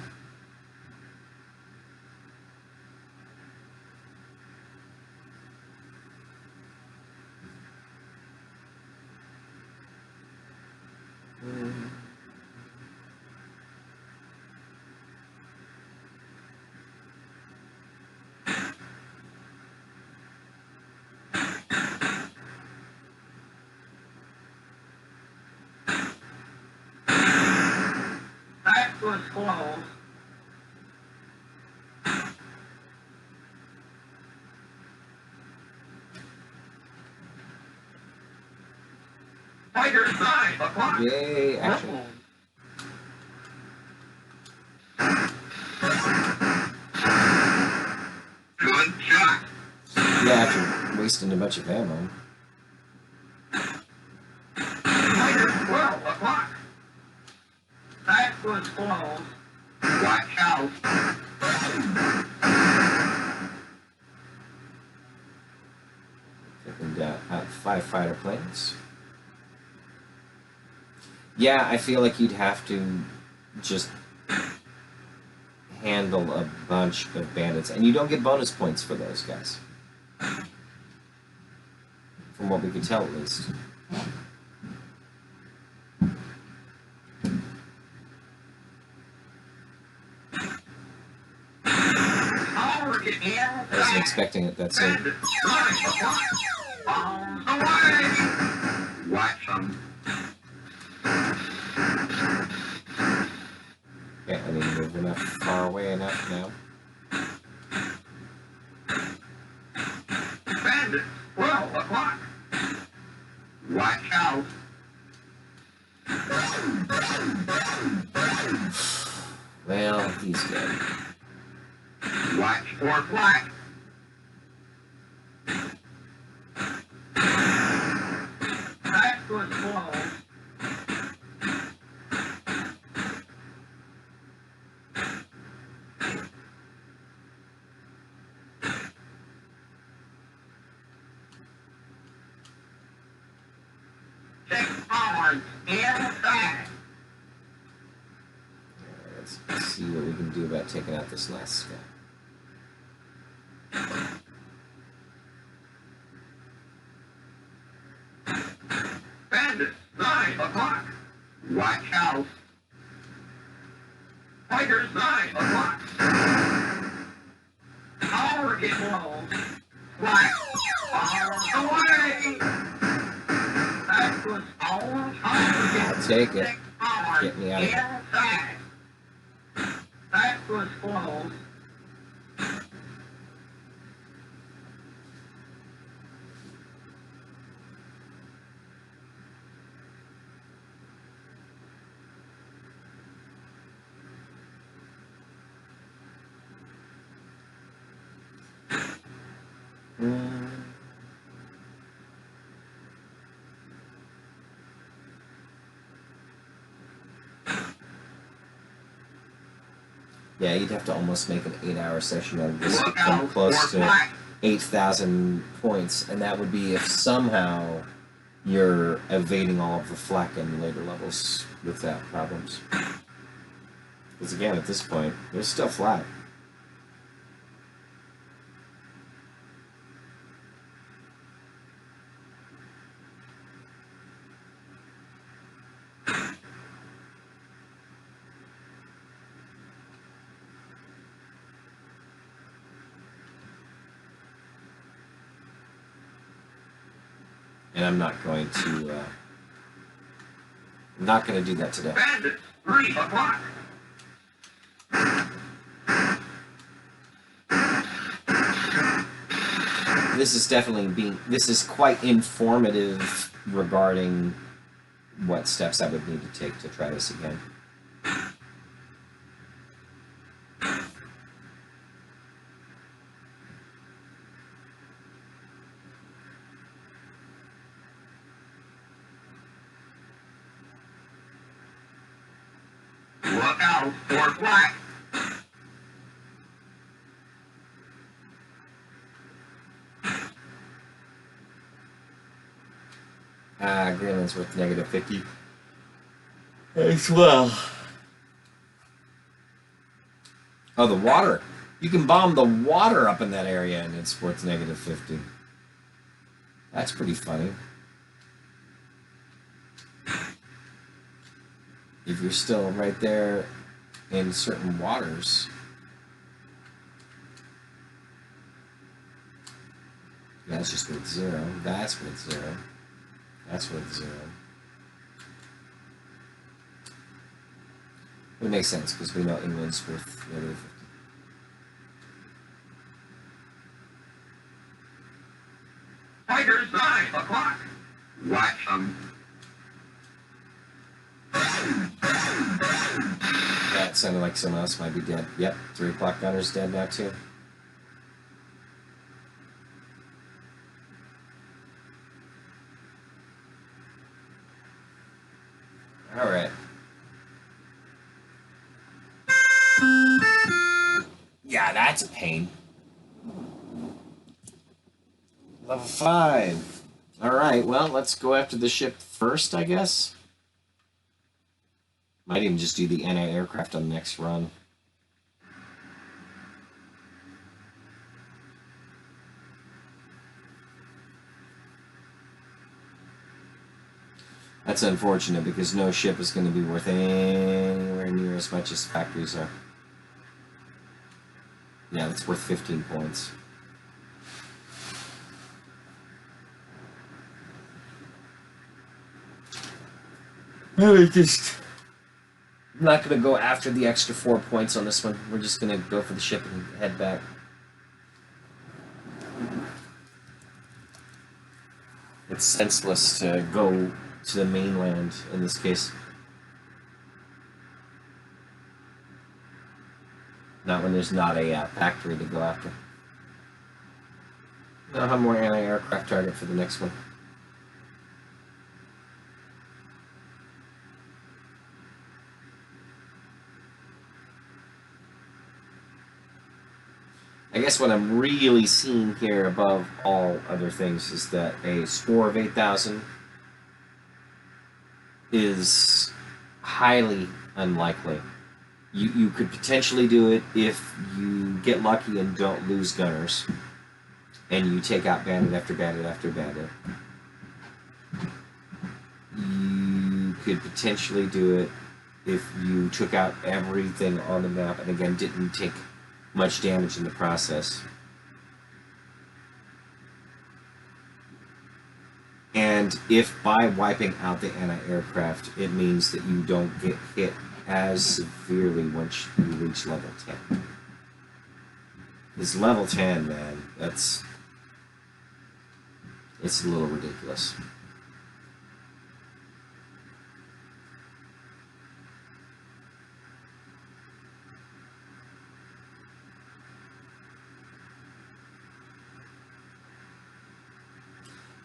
That was close. Fighters 5 o'clock. Yay, action. Uh-oh. Good shot. Yeah, after wasting a bunch of ammo. Fighters 12 o'clock. That was close. Watch out. Taking down out 5 fighter planes. Yeah, I feel like you'd have to just handle a bunch of bandits, and you don't get bonus points for those guys. From what we could tell, at least. Target in. I wasn't expecting it that soon. Bandits 5 o'clock. On the way. Watch them. Yeah, I need to move enough far away enough now. Bandits 12 o'clock. Watch out. Well, he's dead. Watch for flash. That was close. Check on inside. Let's see what we can do about taking out this last guy. Bandits 9 o'clock. Watch out. Fighters 9 o'clock. Power is low. Flag. Away. That was all power. I'll take it. Get me out of here. Inside. That was close. Yeah, you'd have to almost make an 8-hour session out of this to Look come out close for to flag. 8,000 points, and that would be if somehow you're evading all of the flak in later levels without problems. Because again, at this point, there's still flak. And I'm not going to do that today. Bandits 3 o'clock. This is quite informative regarding what steps I would need to take to try this again. Look out for flag. Greenland's worth -50 as well. Oh, the water. You can bomb the water up in that area and it's worth -50. That's pretty funny. If you're still right there in certain waters. Yeah, that's just worth 0. That's worth 0. That's worth 0. It makes sense because we know England's worth -50. Fighters 9 o'clock. Watch them. That sounded like someone else might be dead. Yep, 3 o'clock gunner's dead now too. Alright. Yeah, that's a pain. Level 5. Alright, well, let's go after the ship first, I guess. Might even just do the anti-aircraft on the next run. That's unfortunate because no ship is going to be worth anywhere near as much as factories are. Yeah, that's worth 15 points. I'm not going to go after the extra 4 points on this one. We're just going to go for the ship and head back. It's senseless to go to the mainland in this case. Not when there's not a factory to go after. I'll have more anti-aircraft target for the next one. I guess what I'm really seeing here above all other things is that a score of 8,000 is highly unlikely. You could potentially do it if you get lucky and don't lose gunners, and you take out bandit after bandit after bandit. You could potentially do it if you took out everything on the map and again didn't take much damage in the process. And if by wiping out the anti-aircraft, it means that you don't get hit as severely once you reach level 10. Because level 10, man, it's a little ridiculous.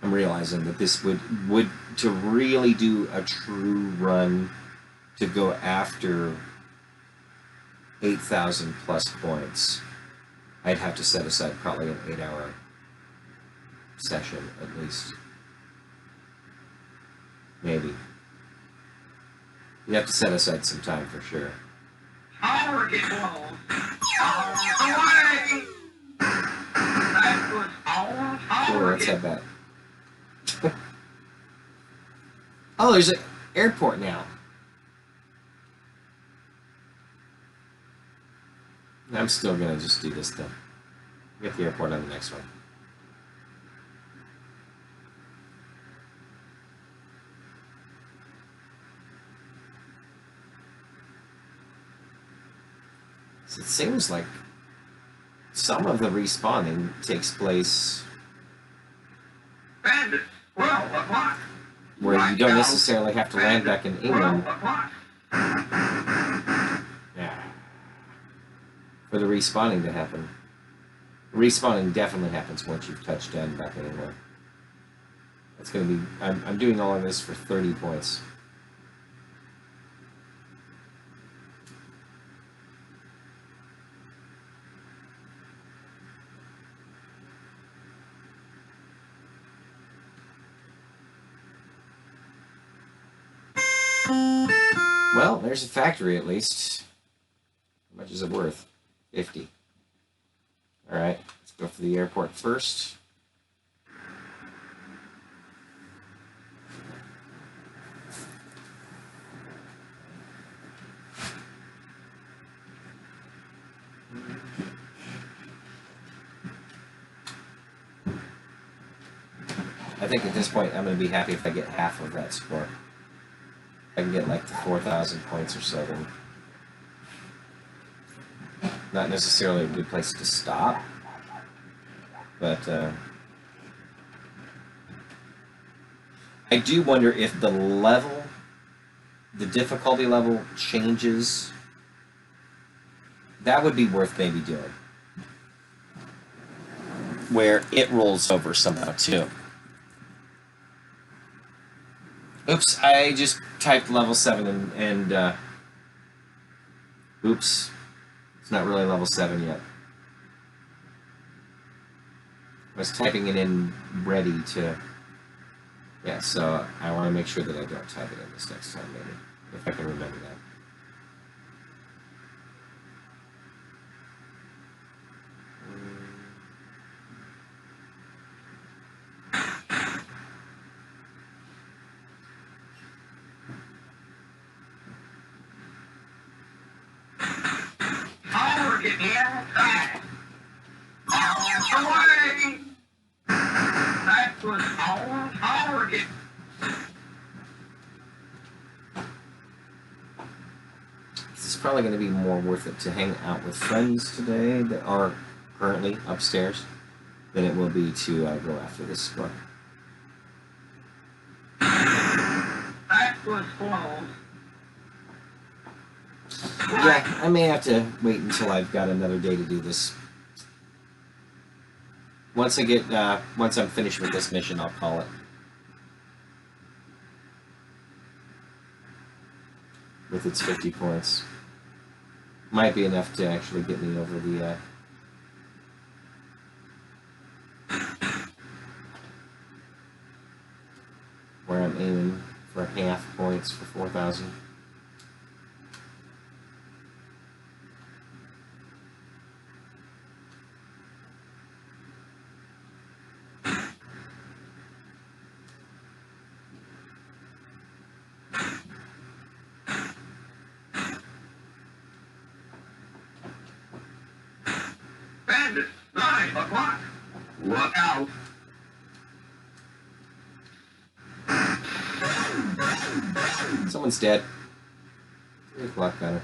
I'm realizing that this would to really do a true run to go after 8,000 plus points, I'd have to set aside probably an 8-hour session at least. Maybe. You have to set aside some time for sure. Target blow. Away. That was all Cool, let's target. head back. Oh, there's an airport now. I'm still gonna just do this though. Get the airport on the next one. So it seems like some of the respawning takes place Bandit. 12 o'clock. where you don't necessarily have to land back in England. 12 o'clock. Yeah. For the respawning to happen. Respawning definitely happens once you've touched down back in England. It's gonna be. I'm doing all of this for 30 points. Well, there's a factory at least. How much is it worth? 50. Alright, let's go for the airport first. I think at this point I'm going to be happy if I get half of that score. I can get like the 4,000 points or so, then not necessarily a good place to stop, but I do wonder if the difficulty level changes. That would be worth maybe doing, where it rolls over somehow too. Oops, I just typed level 7 and oops, it's not really level 7 yet. I was typing it in ready to, yeah, so I want to make sure that I don't type it in this next time, maybe, if I can remember that. Target inside. Away. That was all target. This is probably going to be more worth it to hang out with friends today that are currently upstairs than it will be to go after this score. That was close. Yeah, I may have to wait until I've got another day to do this. Once I'm finished with this mission, I'll call it. With its 50 points. Might be enough to actually get me over the, where I'm aiming for half points for 4,000. 9 o'clock. Look out. Someone's dead. 3 o'clock gunner.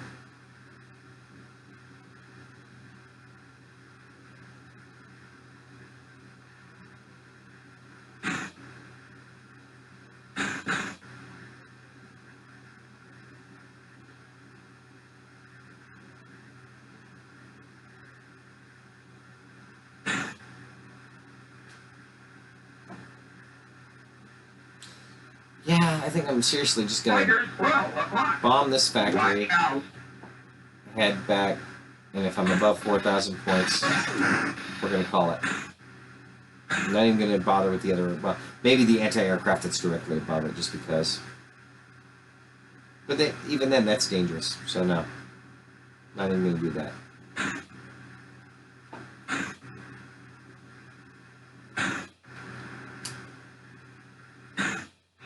Yeah, I think I'm seriously just gonna Fighters 12 o'clock. bomb this factory, Watch out. head back, and if I'm above 4,000 points, we're gonna call it. I'm not even gonna bother with the other. Well, maybe the anti-aircraft that's directly above it, just because. But even then, that's dangerous. So no, not even gonna do that.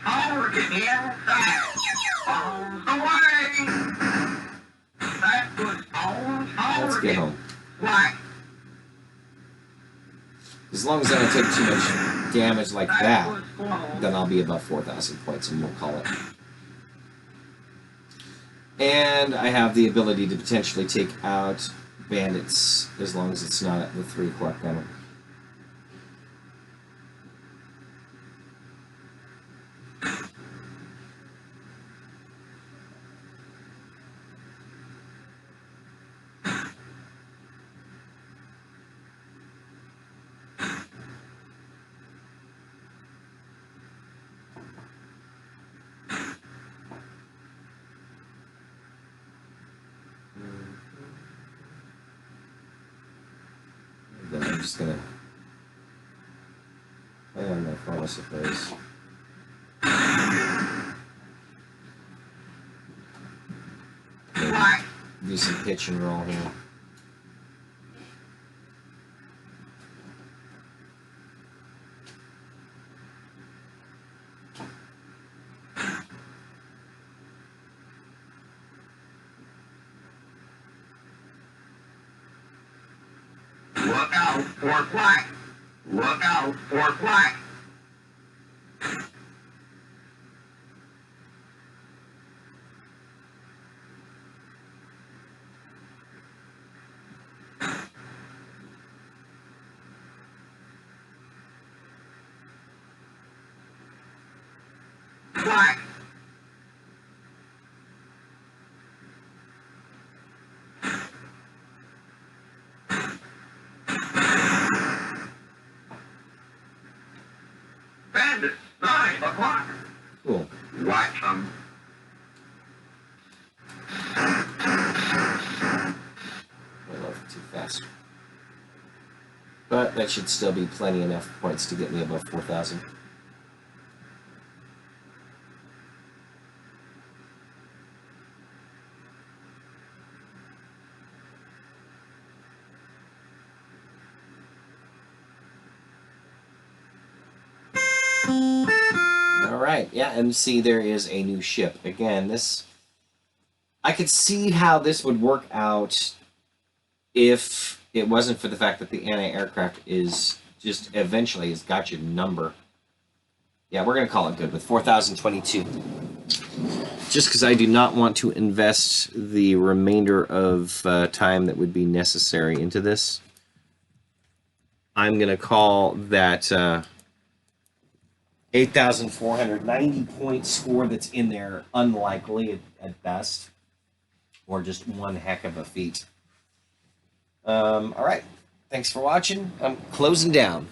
Target inside. On the way. That was on Let's get target. home. Black. As long as I don't take too much damage like That that, was close. then I'll be above 4,000 points, and we'll call it. And I have the ability to potentially take out bandits, as long as it's not at the 3 o'clock gunner. Then I'm just gonna play on my phone, I suppose. Black. Do some pitch and roll here. Look out for black. Look out for black. Black. Bandit. 9 o'clock. Cool. Watch them. I love it too fast. But that should still be plenty enough points to get me above 4,000. Alright, yeah, and see there is a new ship. Again, this... I could see how this would work out if it wasn't for the fact that the anti-aircraft is just eventually has got your number. Yeah, we're going to call it good with 4,022. Just because I do not want to invest the remainder of time that would be necessary into this, I'm going to call that 8,490 point score that's in there unlikely at best, or just one heck of a feat. All right. Thanks for watching. I'm closing down.